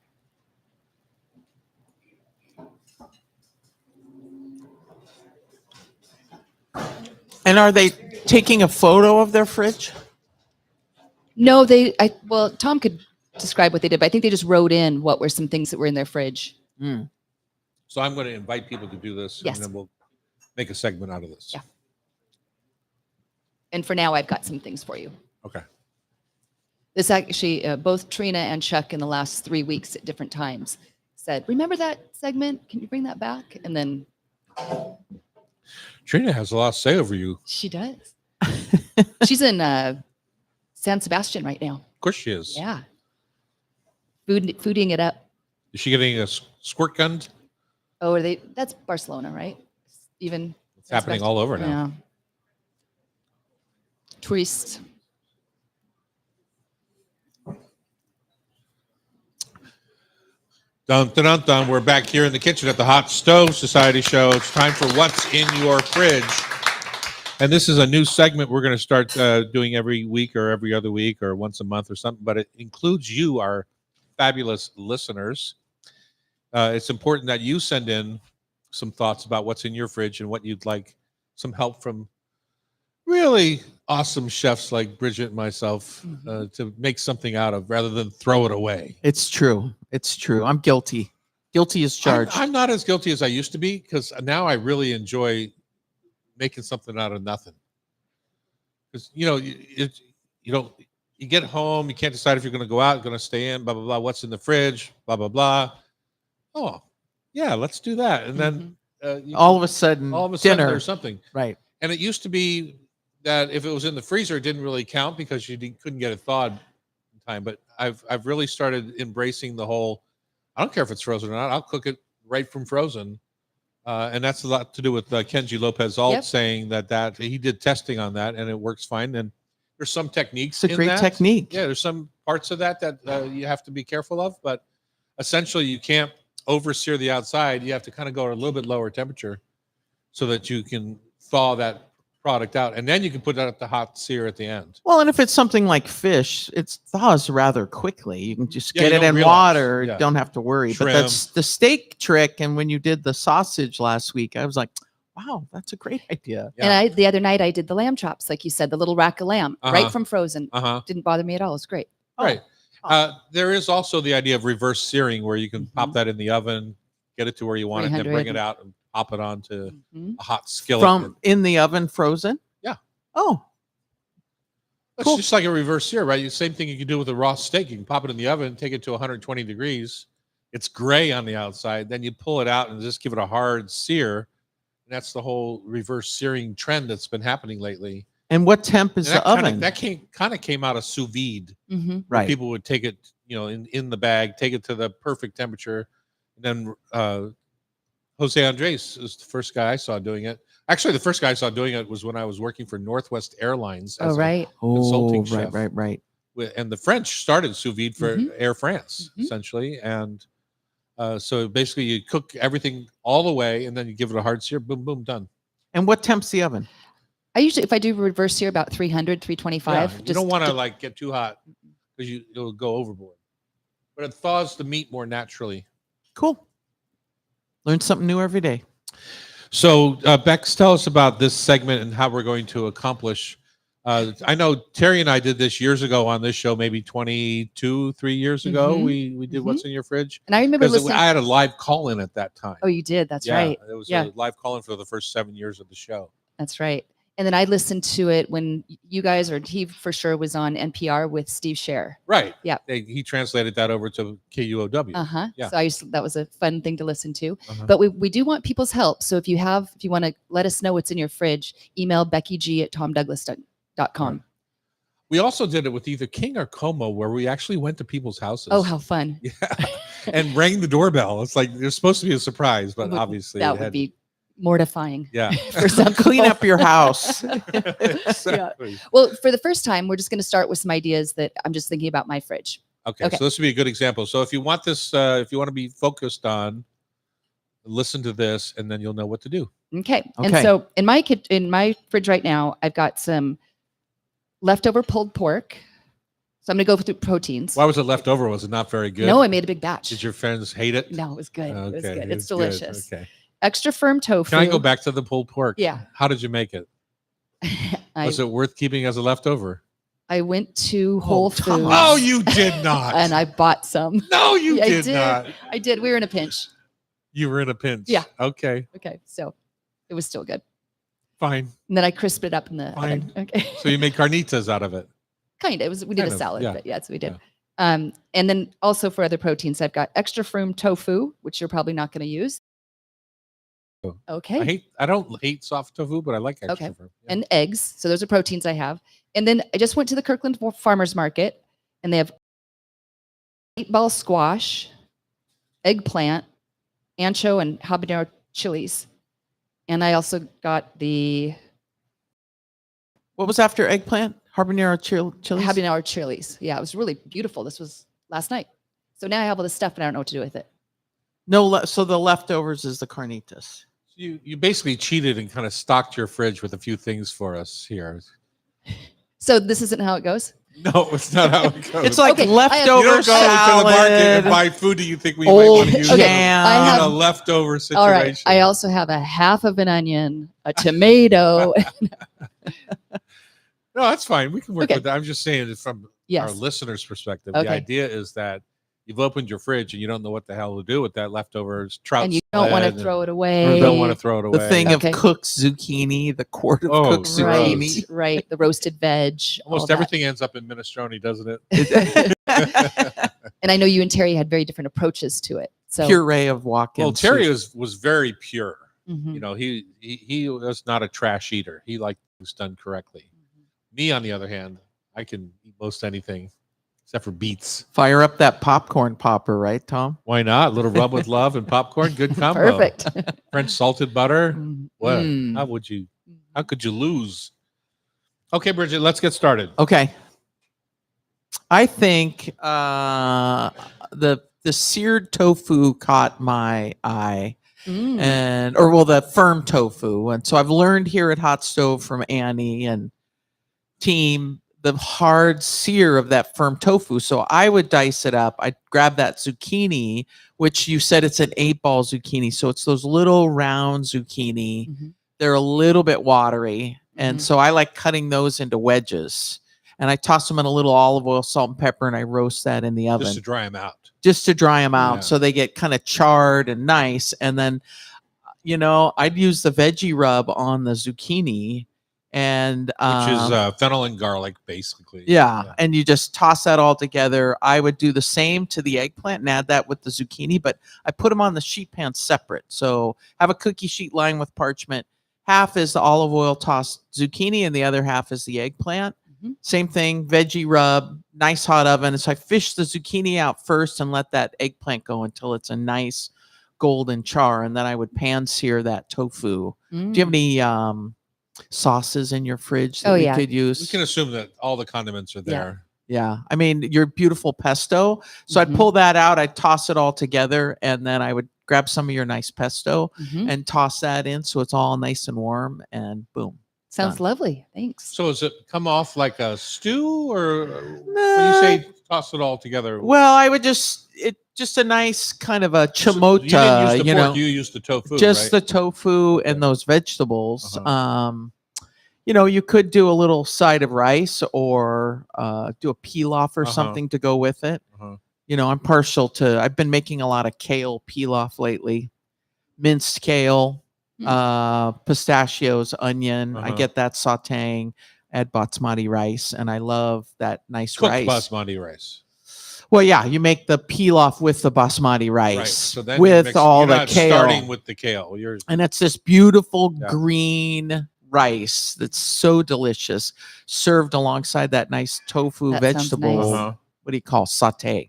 And are they taking a photo of their fridge? No, well, Tom could describe what they did, but I think they just wrote in what were some things that were in their fridge. So I'm going to invite people to do this, Yes. and then we'll make a segment out of this. Yeah. And for now, I've got some things for you. Okay. This actually, both Trina and Chuck in the last 3 weeks at different times said, remember that segment? Can you bring that back? And then Trina has a lot to say over you. Of she does. She's in San Sebastian right now. course she is. Yeah. Fooding it up. Is she getting a squirt gun? Oh, that's Barcelona, right? Even It's happening all over now. Yeah. Tourists. Dun, dun, dun, dun. We're back here in the kitchen at the Hot Stove Society Show. It's time for What's in Your Fridge. And this is a new segment we're going to start doing every week or every other week or once a month or something, but it includes you, our fabulous listeners. It's important that you send in some thoughts about what's in your fridge and what you'd like some help from really awesome chefs like Bridget and myself to make something out of rather than throw it away. It's true. It's true. I'm guilty. Guilty as charged. I'm not as guilty as I used to be because now I really enjoy making something out of nothing. Because you get home, you can't decide if you're going to go out, going to stay in, blah blah blah. What's in the fridge? Blah blah blah. Oh, yeah, let's do that. And then all of a sudden, dinner there's something. Right. And it used to be that if it was in the freezer, it didn't really count because you couldn't get it thawed in time. But I've really started embracing the whole. I don't care if it's frozen or not. I'll cook it right from frozen. And that's a lot to do with Kenji Lopez-Alt saying that he did testing on that and it works fine. And there's some techniques. It's a great technique. Yeah, there's some parts of that you have to be careful of, but essentially you can't over-sear the outside. You have to kind of go at a little bit lower temperature so that you can thaw that product out, and then you can put that at the hot sear at the end. Well, and if it's something like fish, it thaws rather quickly. You can just get you it don't in realize. water. Yeah. Don't have to worry. Shrimp. But that's the steak trick. And when you did the sausage last week, I was like, wow, that's a great idea. Yeah. And the other night I did the lamb chops, like you said, the little rack of lamb, right from frozen. Didn't bother me at all. It's great. Right. There is also the idea of reverse searing where you can pop that in the oven, get it to where you want it, and then bring it out and pop it onto a hot skillet. From in the oven frozen? Yeah. Oh. It's just like a reverse sear, right? Same thing you can do with a raw steak. You can pop it in the oven, take it to 120 degrees. It's gray on the outside. Then you pull it out and just give it a hard sear. And that's the whole reverse searing trend that's been happening lately. And what temp is the oven? That kind of came out of sous vide. Right. People would take it, in the bag, take it to the perfect temperature. And then Jose Andres is the first guy I saw doing it. Actually, the first guy I saw doing it was when I was working for Northwest Airlines as a consulting chef. Right. And the French started sous vide for Air France, essentially. And so basically you cook everything all the way and then you give it a hard sear, boom, boom, done. And what temp's the oven? I usually, if I do reverse sear, about 300, 325. Yeah, you don't want to get too hot because it'll go overboard. But it thaws the meat more naturally. Cool. Learn something new every day. So, Bex, tell us about this segment and how we're going to accomplish I know Terry and I did this years ago on this show, maybe 22, 3 years ago. Mhm. We did What's in Your Fridge. And I remember Because listening. I had a live call-in at that time. Oh, you did. That's Yeah, right. It was Yeah. a live call-in for the first 7 years of the show. That's right. And then I listened to it when you guys, or he for sure, was on NPR with Steve Scher. Right. Yeah. He translated that over to KUOW. Yeah. So that was a fun thing to listen to. Uh-huh. But we do want people's help. So if you want to let us know what's in your fridge, email BeckyG@TomDouglas.com. We also did it with either King or Como, where we actually went to people's houses. Oh, how fun. Yeah. And rang the doorbell. It's like there's supposed to be a surprise, but obviously that would be mortifying. Yeah. For some Clean people. up your house. Exactly. Well, for the first time, we're just going to start with some ideas that I'm just thinking about my fridge. Okay, so this would be a good example. So if you want this, if you want to be focused on, listen to this, and then you'll know what to do. Okay. And so in my fridge right now, I've got some leftover pulled pork. So I'm going to go through proteins. Why was it left over? Was it not very good? No, I made a big batch. Did your friends hate it? No, it was good. Okay, It was good. it It's was good. delicious. Okay. Extra firm tofu. Can I go back to the pulled pork? Yeah. How did you make it? Was it worth keeping as a leftover? I went to Whole Foods. Oh, you did not. And I bought some. No, you I did not. I did. We were in a pinch. You were in a pinch. Yeah. Okay. Okay. So it was still good. Fine. And then I crisped it up in the oven. Okay. So you made carnitas out of it. Kind of. We did Kind a of, salad, yeah. but yeah, so we did. And then also for other proteins, I've got extra firm tofu, which you're probably not going to use. Okay. I don't hate soft tofu, but I like extra firm. Yeah. And eggs. So those are proteins I have. And then I just went to the Kirkland Farmers Market, and they have 8-ball squash, eggplant, ancho, and habanero chilies. And I also got what was after eggplant? Habanero chilies? Habanero chilies. Yeah, it was really beautiful. This was last night. So now I have all this stuff, and I don't know what to do with it. No, so the leftovers is the carnitas. You basically cheated and kind of stocked your fridge with a few things for us here. So this isn't how it goes? No, it's not how it goes. It's like Okay, leftover you don't go to the market and salad. buy food that you think we might Old want to use jam. in a leftover situation. All right. I also have a half of an onion, a tomato. No, that's fine. We can work Okay. with that. I'm just saying it from Yes. our listeners' perspective. Okay. The idea is that you've opened your fridge and you don't know what the hell to do with that leftover trout And you don't want to salad throw it and- away. or don't want to throw it away. The thing Okay. of cooked zucchini, the quart of Oh, cooked Right, zucchini. right. The roasted veg. all Almost that. everything ends up in minestrone, doesn't it? And I know you and Terry had very different approaches to it. So Puree of Watkins. Well, Terry was very pure. Mhm. You know, he was not a trash eater. He liked things done correctly. Me, on the other hand, I can eat most anything except for beets. Fire up that popcorn popper, right, Tom? Why not? A little rub with love and popcorn, good combo. Perfect. French salted butter. What? Mm. How could you lose? Okay, Bridget, let's get started. Okay. I think the seared tofu caught my eye. Mm. The firm tofu. And so I've learned here at Hot Stove from Annie and team the hard sear of that firm tofu. So I would dice it up. I'd grab that zucchini, which you said it's an 8-ball zucchini. So it's those little round zucchini. Mhm. They're a little bit watery. And Mhm. so I like cutting those into wedges. And I toss them in a little olive oil, salt, and pepper, and I roast that in the oven. Just to dry them out. Just to dry them out Yeah. so they get kind of charred and nice. And then, I'd use the veggie rub on the zucchini and Which is fennel and garlic, basically. yeah, and you just toss that all together. I would do the same to the eggplant and add that with the zucchini, but I put them on the sheet pan separate. So have a cookie sheet lined with parchment. Half is the olive oil tossed zucchini and the other half is the eggplant. Mhm. Same thing, veggie rub, nice hot oven. So I fish the zucchini out first and let that eggplant go until it's a nice golden char. And then I would pan sear that tofu. Mm. Do you have any sauces in your fridge that Oh, we yeah. could We use? can assume that all the condiments are there. Yeah. I mean, your beautiful pesto. So Mhm. I'd pull that out, I'd toss it all together, and then I would grab some of your nice pesto Mhm. and toss that in so it's all nice and warm, and boom. Sounds done. lovely. Thanks. So does it come off like a stew, or when Nah. you say toss it all together? Well, I would just a nice kind of a So chamota, you didn't use the pork, you used the tofu, just right? the tofu and those vegetables. Uh-huh. you could do a little side of rice or do a pilaf or Uh-huh. something to go with it. Uh-huh. I've been making a lot of kale pilaf lately, minced kale, pistachios, onion. I Uh-huh. get that sauteing, add basmati rice, and I love that nice Cooked rice. basmati rice. Well, yeah, you make the pilaf with the basmati rice, Right. So then with all you're the not kale. starting with the kale. You're And it's this beautiful Yeah. green rice that's so delicious, served alongside that nice tofu That sounds vegetable. nice. Uh-huh. What do you call saute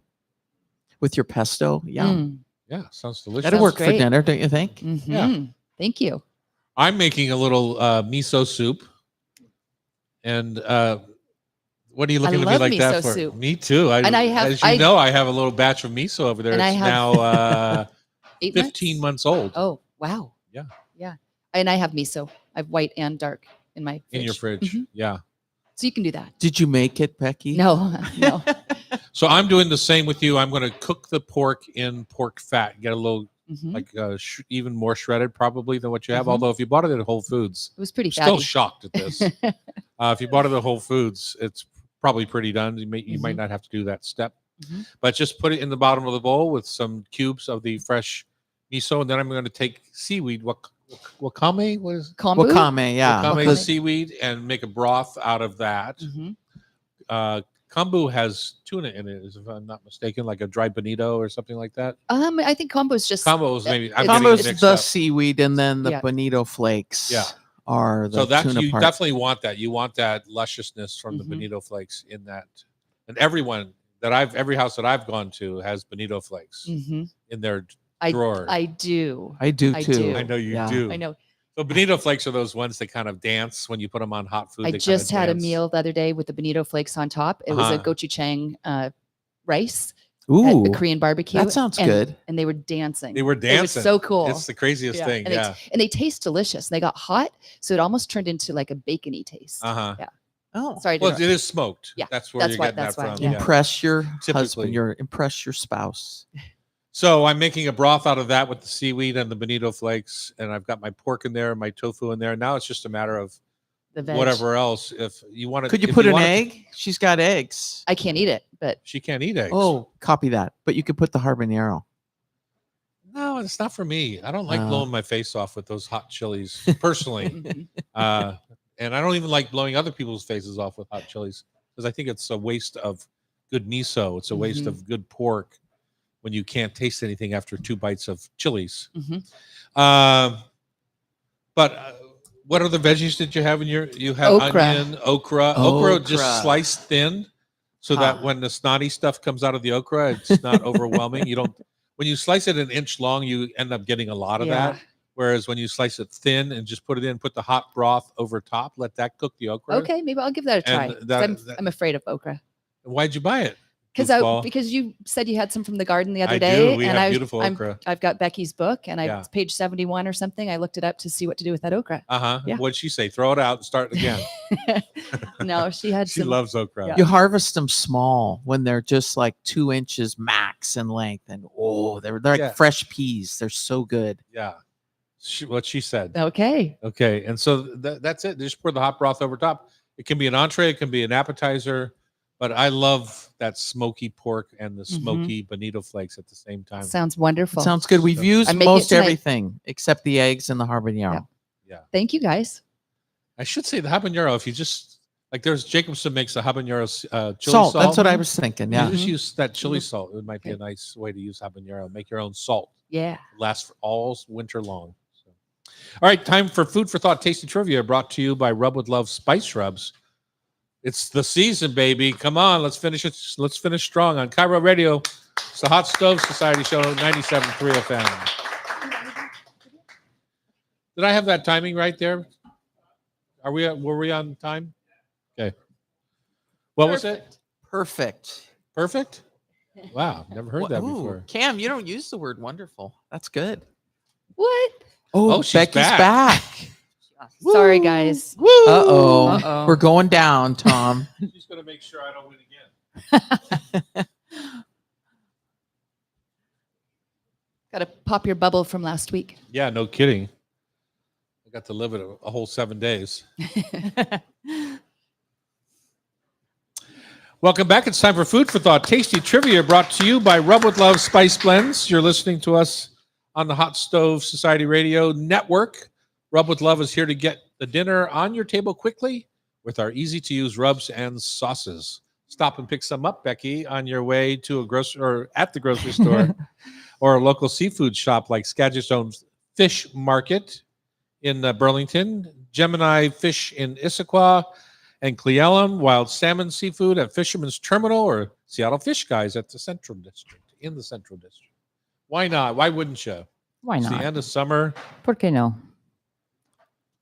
with your pesto? Yeah, Mm. Yeah, sounds delicious. that'd Sounds work for great. dinner, don't you think? Mhm. Yeah. Thank you. I'm making a little miso soup. And what are you looking at me love like that miso for? soup. Me too. And I have- as you know, I have a little batch of miso over there. And I It's have- now 8 15 months? months old Oh, wow. Yeah. Yeah. And I have miso. I have white and dark in my fridge. in your fridge. Mhm. Yeah. So you can do that. Did you make it, Becky? No, no. So I'm doing the same with you. I'm going to cook the pork in pork fat, get a little Mhm. like even more shredded probably than what you have. Mhm. Although if you bought it at Whole Foods, It was pretty still fatty. shocked at this. If you bought it at Whole Foods, it's probably pretty done. You might not have to do that step, Mhm. but just put it in the bottom of the bowl with some cubes of the fresh miso, and then I'm going to take seaweed. Wakame? What is Kombu? Wakame, yeah. wakame Wakame. seaweed, and make a broth out of that. Mhm. Kombu has tuna in it, if I'm not mistaken, like a dry bonito or something like that. I think kombu is just. Kombu is maybe I'm It's- getting it Combo's mixed the up. seaweed, and then the Yeah. bonito flakes Yeah. are the So that's tuna you part. definitely want that. You want that lusciousness from the Mhm. bonito flakes in that. And every house that I've gone to has bonito flakes Mhm. in their I drawer. I do. I do I too. do. I know you Yeah. do. I know. So bonito flakes are those ones that kind of dance when you put them on hot food. I they just kinda had a dance. meal the other day with the bonito flakes on top. It was a Uh-huh. gochujang rice Ooh, at a Korean barbecue. that sounds and- good. And they were dancing. They were dancing. It was so cool. It's the craziest thing. and Yeah. they taste delicious. They got hot, so it almost turned into like a bacony taste. Uh-huh. Yeah. Oh, Sorry. to Well, it interrupt. is smoked. Yeah, That's where that's you're why- getting that's that why, from. yeah. impress your Typically. husband, impress your spouse. So I'm making a broth out of that with the seaweed and the bonito flakes, and I've got my pork in there, my tofu in there. Now it's just a matter of The veg. whatever else. If you want to, Could you put an egg? She's got eggs. I can't eat it, but She can't eat eggs. Oh, copy that. But you could put the habanero. no, it's not for me. I don't like Oh. blowing my face off with those hot chilies personally, mhm. and I don't even like blowing other people's faces off with hot chilies because I think it's a waste of good miso. It's a waste Mhm. of good pork when you can't taste anything after 2 bites of chilies. Mhm. But what other veggies did you have in your? You have Okra. onion, okra just Okra. sliced thin, so that Huh. when the snotty stuff comes out of the okra, it's not overwhelming. You don't. When you slice it an inch long, you end up getting a lot of Yeah. that. Whereas when you slice it thin and just put it in, put the hot broth over top, let that cook the okra. Okay, maybe I'll give that a try. And 'cause that- I'm afraid of okra. Why'd you buy it? Because Goofball. because you said you had some from the garden the other I day, do. We and have beautiful okra. I've got Becky's book, and Yeah. it's page 71 or something. I looked it up to see what to do with that okra. Yeah. What'd she say? Throw it out and start again. No, she had She some. loves okra. Yeah. You harvest them small when they're just like 2 inches max in length, and they're like Yeah. fresh peas. They're so good. Yeah. What she said. Okay. Okay, and so that's it. Just pour the hot broth over top. It can be an entree, it can be an appetizer, but I love that smoky pork and the smoky bonito flakes at the same time. Sounds wonderful. Sounds good. We've So- used I'm making it most tonight. everything except the eggs and the habanero. Thank you guys. I should say the habanero. If you just like, there's Jacobson makes the habanero chili Salt. salt. That's what I was thinking. You Yeah. just use that chili Mhm. salt. It might be a Okay. nice way to use habanero. Make your own salt. Yeah. It lasts for all winter long. So. All right, time for food for thought, tasty trivia, brought to you by Rub with Love Spice Rubs. It's the season, baby. Come on, let's finish it. Let's finish strong on Cairo Radio. It's the Hot Stove Society Show, 97.3 FM. Did I have that timing right there? Were we on time? Okay. What was it? Perfect. Perfect? Wow, never heard that Ooh, before. Cam, you don't use the word wonderful. That's good. What? Oh, she's Becky's back. back. Sorry, guys. Uh-oh. Uh-oh. We're going down, Tom. She's going to make sure I don't win again. Got to pop your bubble from last week. Yeah, no kidding. I Got to live it a whole 7 days. Welcome back. It's time for Food for Thought. Tasty trivia brought to you by Rub with Love Spice Blends. You're listening to us on the Hot Stove Society Radio Network. Rub with Love is here to get the dinner on your table quickly with our easy-to-use rubs and sauces. Stop and pick some up, Becky, on your way to a grocery or at the grocery store or a local seafood shop like Skagit's own Fish Market in Burlington, Gemini Fish in Issaquah, and Cle Wild Salmon Seafood at Fisherman's Terminal, or Seattle Fish Guys at the Central District, in the Central District. Why not? Why wouldn't you? Why It's not? the end of summer. ¿Por qué no?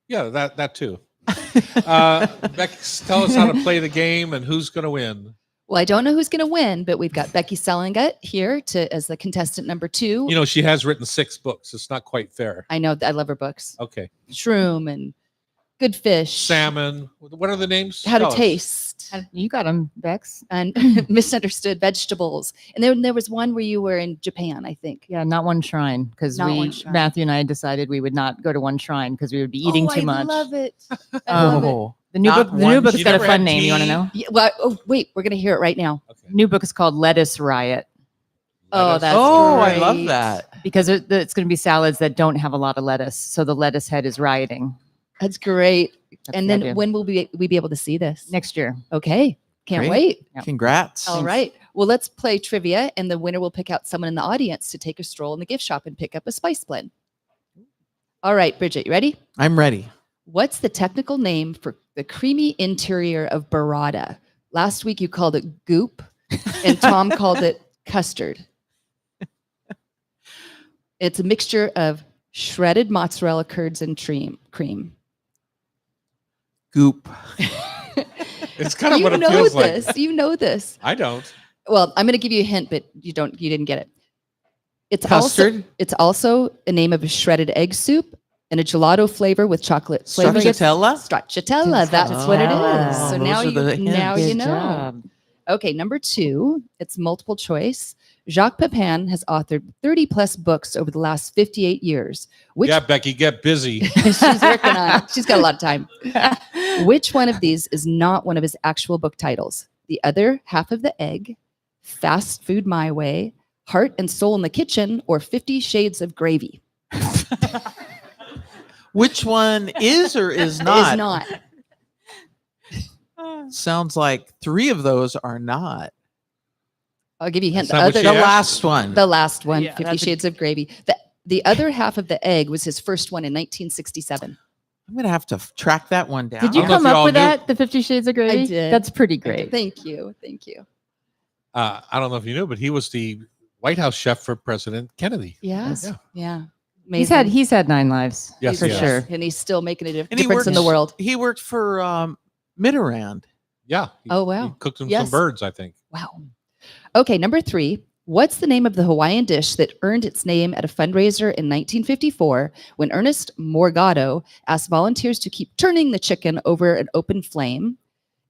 Yeah, that too. Becky, tell us how to play the game and who's going to win. Well, I don't know who's going to win, but we've got Becky Sellingut here as the contestant number 2. You know, she has written 6 books. It's not quite fair. I know, I love her books. Okay. Shroom and Good Fish. Salmon. What are the names? How to Tell us. Taste. You got them, Bex. And Misunderstood Vegetables. And then there was one where you were in Japan, I think. Yeah, not one shrine, because Not one shrine. Matthew and I decided we would not go to one shrine because we would be eating too much. I love it. I love it. Oh, The new Not book. The one- new book's you got a never fun had name. You want to tea? know? Yeah, well, oh, wait, we're going to hear it right now. Okay. New book is called Lettuce Riot Oh, Lettuce. that's oh, I love great. that. because it's going to be salads that don't have a lot of lettuce, so the lettuce head is rioting. That's great. That's And the then idea. when will we be able to see this? Next year. Okay. Can't Great. wait. Yep. Congrats. All right. Well, let's play trivia, and the winner will pick out someone in the audience to take a stroll in the gift shop and pick up a spice blend. All right, Bridget, you ready? I'm ready. What's the technical name for the creamy interior of burrata? Last week you called it goop, and Tom called it custard. It's a mixture of shredded mozzarella curds and cream. Goop. It's kind of You what it know feels this. like. You know this. I don't. Well, I'm going to give you a hint, but you didn't get it. It's Custard. also a name of a shredded egg soup and a gelato flavor with chocolate flavor. Stracciatella? Stracciatella. That's what it is. Oh, So those now are the now hints. you Good know. job. Okay, number 2, it's multiple choice. Jacques Pepin has authored 30 plus books over the last 58 years. Which Yeah, Becky, get busy. she's working on it. She's got a lot of time. Which one of these is not one of his actual book titles? The Other Half of the Egg, Fast Food My Way, Heart and Soul in the Kitchen, or 50 Shades of Gravy? Which one is or is not? Is not. Sounds like 3 of those are not. I'll give you a hint. That's not what The she asked? last one. The last one, Yeah, 50 that's a- Shades of Gravy. The Other Half of the Egg was his first one in 1967. I'm going to have to track that one down. Did you I don't know if come you up all with knew- that? The 50 Shades of Grey? did. That's pretty great. Thank you. Thank you. I don't know if you knew, but he was the White House chef for President Kennedy. Yes. Yeah. Yeah. He's had 9 lives. Yes, for he has. sure. And he's still making a And he difference in the works- world. He worked for Mitterrand. Yeah. Oh, wow. He cooked him Yes. some birds, I think. Wow. Okay, number 3. What's the name of the Hawaiian dish that earned its name at a fundraiser in 1954 when Ernest Morgado asked volunteers to keep turning the chicken over an open flame?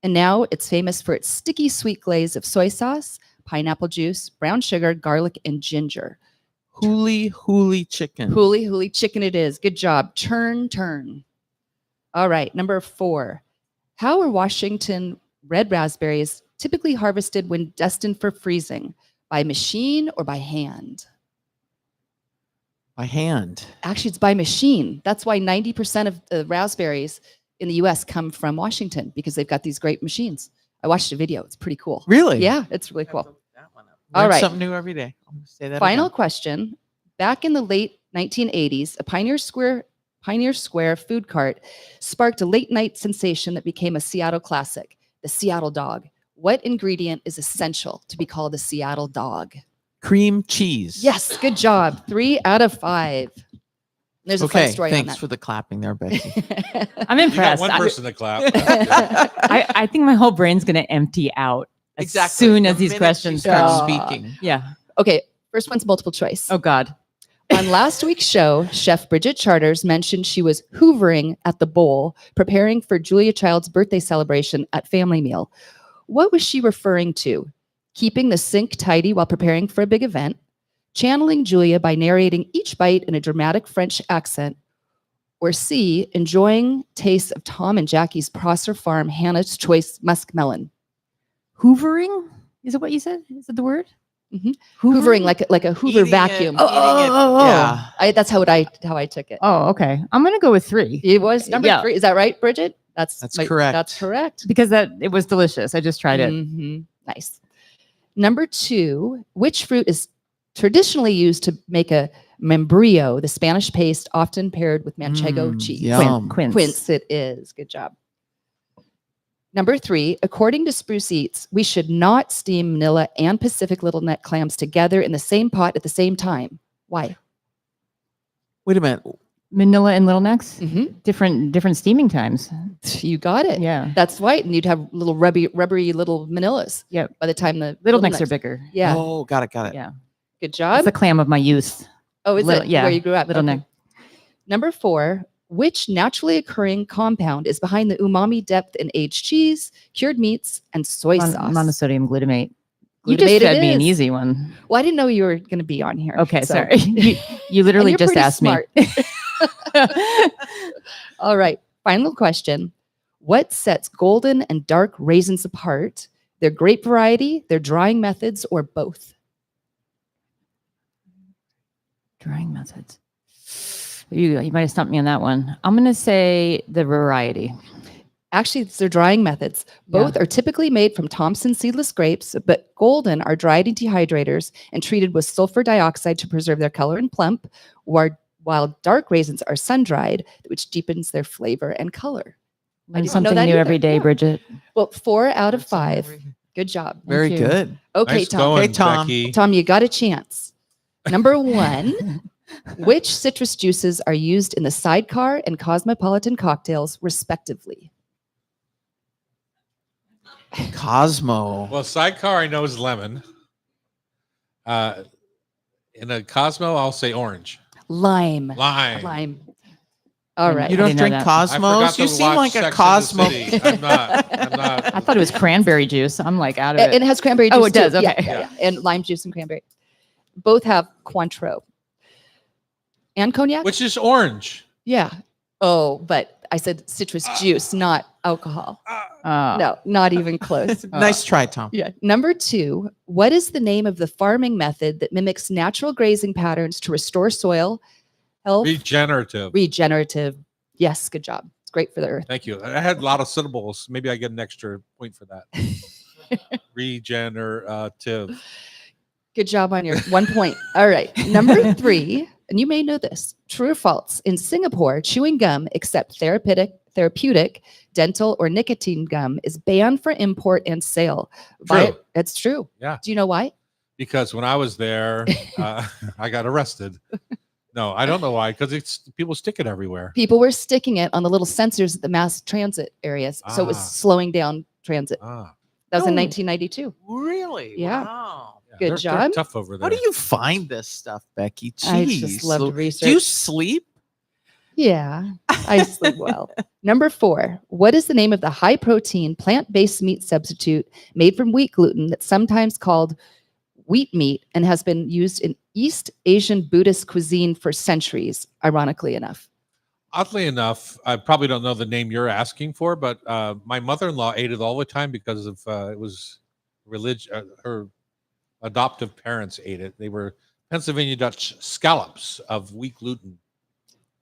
And now it's famous for its sticky sweet glaze of soy sauce, pineapple juice, brown sugar, garlic, and ginger. Huli chicken. Huli chicken it is. Good job. Turn. All right, number 4. How are Washington red raspberries typically harvested when destined for freezing? By machine or by hand? By hand. Actually, it's by machine. That's why 90% of the raspberries in the US come from Washington, because they've got these great machines. I watched a video. It's pretty cool. Really? Yeah, it's really cool. Learn All right. something new every day. I'm gonna say that Final again. question. Back in the late 1980s, a Pioneer Square food cart sparked a late night sensation that became a Seattle classic, the Seattle dog. What ingredient is essential to be called a Seattle dog? Cream cheese. Yes, good job. 3 out of 5. There's a fun Okay. story Thanks on for the clapping there, Becky. that. I'm You got impressed. one I, person to clap. I think my whole brain's going to empty out as Exactly. soon The as these minute questions she starts come. speaking. Yeah. Okay, first one's multiple choice. Oh, God. On last week's show, Chef Bridget Charters mentioned she was hoovering at the bowl, preparing for Julia Child's birthday celebration at Family Meal. What was she referring to? Keeping the sink tidy while preparing for a big event, channeling Julia by narrating each bite in a dramatic French accent, Or C, enjoying tastes of Tom and Jackie's Prosser Farm Hannah's Choice Muskmelon. Hoovering? Is it what you said? Is it the word? Mhm. Hoovering like a Hoover Eating it, vacuum. eating it. Yeah. That's how I took it. Oh, okay. I'm gonna go with 3 It was number Yeah. 3. Is that right, Bridget? That's correct. That's correct. because it was delicious. I just tried it. Mhm. Nice. Number 2, which fruit is traditionally used to make a membrillo, the Spanish paste often paired with manchego cheese? Yum. Quince it is. Good job. Number 3, according to Spruce Eats, we should not steam Manila and Pacific little neck clams together in the same pot at the same time. Why? Wait a minute. Manila and Little Necks, Hmm. different steaming times. You got it. Yeah. That's right. And you'd have little rubbery little Manillas. Yep. By the time the Little Necks are bigger. Yeah. Oh, got it. Yeah. Good It's job. the clam of my youth. Oh, is Little- it? yeah, Where you grew up? Little Okay. Neck. Number 4, which naturally occurring compound is behind the umami depth in aged cheese, cured meats, and soy sauce? Monosodium glutamate. You just Glutamate it fed me an is. easy one. Well, I didn't know you were going to be on here. Okay, so- sorry. You And literally you're just pretty asked smart. me. All right. Final question. What sets golden and dark raisins apart? Their grape variety, their drying methods, or both? Drying methods. You might have stumped me on that one. I'm going to say the variety. Actually, it's their drying methods. Both are typically made from Thompson seedless grapes, but golden are dried in dehydrators and treated with sulfur dioxide to preserve their color and plump, while dark raisins are sun-dried, which deepens their flavor and color. I Learn didn't know something that new either. every day, Yeah. Bridget. Well, 4 out of 5. Good job. Very you. good. Okay, Nice Tom. going, Okay, Tom. Becky. Tom, you got a chance. Number 1, which citrus juices are used in the Sidecar and Cosmopolitan cocktails, respectively? Cosmo. Well, sidecar I know is lemon. In a Cosmo, I'll say orange. Lime. Lime. Lime. All right. You I don't didn't know drink that. I forgot Cosmos? to You seem watch like a Sex and the Cosmo. City. I'm not. I thought it was cranberry juice. I'm like out of And it. it has cranberry juice. Oh, it does, too. Yeah, okay. yeah, yeah. And lime juice and cranberry. Both have Cointreau. And cognac? Which is orange. Yeah. Oh, but I said citrus juice, not alcohol. Oh. No, not even close. Nice try, Tom. Yeah. Number 2, what is the name of the farming method that mimics natural grazing patterns to restore soil health? Regenerative. Regenerative. Yes, good job. It's great for the earth. Thank you. I had a lot of syllables. Maybe I get an extra point for that. Regenerative. Good job on your 1 point. All right. Number 3, and you may know this. True or false? In Singapore, chewing gum, except therapeutic, dental, or nicotine gum, is banned for import and sale. True. That's true. Yeah. Do you know why? Because when I was there, I got arrested. No, I don't know why. Because it's people stick it everywhere. People were sticking it on the little sensors at the mass transit areas. So it was Ah. slowing down transit. Ah, That was in Oh. 1992. Really? Yeah. Wow. yeah, Good they're job. tough over there. How do you find this stuff, Becky? Jeez. I just love to Do research. you sleep? Yeah, I sleep well. Number 4, what is the name of the high protein plant-based meat substitute made from wheat gluten that's sometimes called wheat meat and has been used in East Asian Buddhist cuisine for centuries, ironically enough? Oddly enough, I probably don't know the name you're asking for, but my mother-in-law ate it all the time because of it was religion. Her adoptive parents ate it. They were Pennsylvania Dutch scallops of wheat gluten.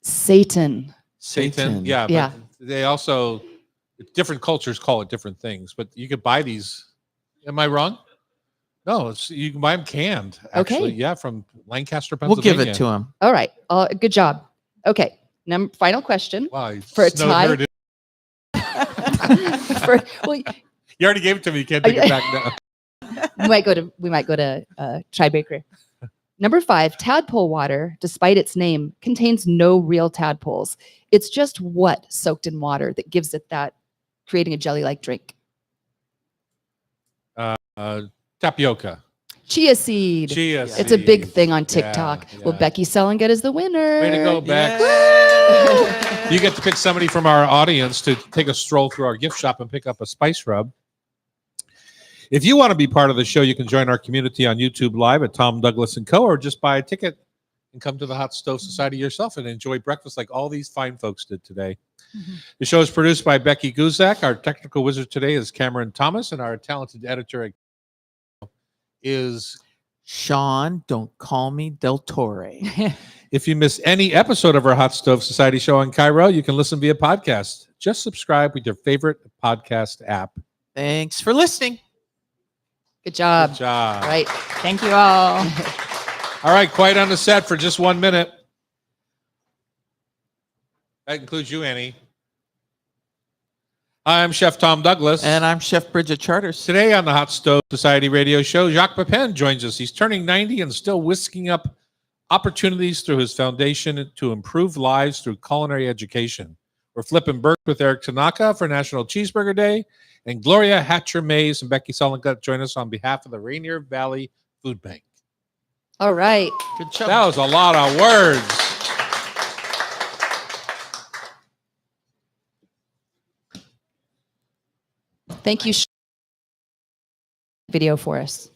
Satan. Satan. Yeah. Yeah. But they also, different cultures call it different things, but you could buy these. Am I wrong? No, you can buy them canned. Actually. Okay. Yeah. From Lancaster, We'll Pennsylvania. give it to him. All right. Good job. Okay. Final question. Wow. For a snowed tie? her to- Well, You already gave it to me. You can't take it back now. we might go to Tribaker. Number 5, tadpole water, despite its name, contains no real tadpoles. It's just what soaked in water that gives it that, creating a jelly-like drink. Tapioca. Chia seed. Chia It's a big thing on Yeah, TikTok. Well, yeah. Becky Selengut is the winner. Way to go, Bex. Yay! You get to pick somebody from our audience to take a stroll through our gift shop and pick up a spice rub. If you want to be part of the show, you can join our community on YouTube Live at Tom Douglas & Co. or just buy a ticket and come to the Hot Stove Society yourself and enjoy breakfast like all these fine folks did today. The show is produced by Becky Guzak. Our technical wizard today is Cameron Thomas, and our talented editor is Sean, don't call me Del Torre. If you miss any episode of our Hot Stove Society show on Cairo, you can listen via podcast. Just subscribe with your favorite podcast app. Thanks for listening. Good job. Good job. Right. Thank you all. All right, quiet on the set for just 1 minute. That includes you, Annie. I'm Chef Tom Douglas. And I'm Chef Bridget Charters. Today on the Hot Stove Society radio show, Jacques Pepin joins us. He's turning 90 and still whisking up opportunities through his foundation to improve lives through culinary education. We're flipping burgers with Eric Tanaka for National Cheeseburger Day, and Gloria Hatcher-Mays and Becky Sullivan join us on behalf of the Rainier Valley Food Bank. All right. Good job. That was a lot of words. Thank you. Video for us.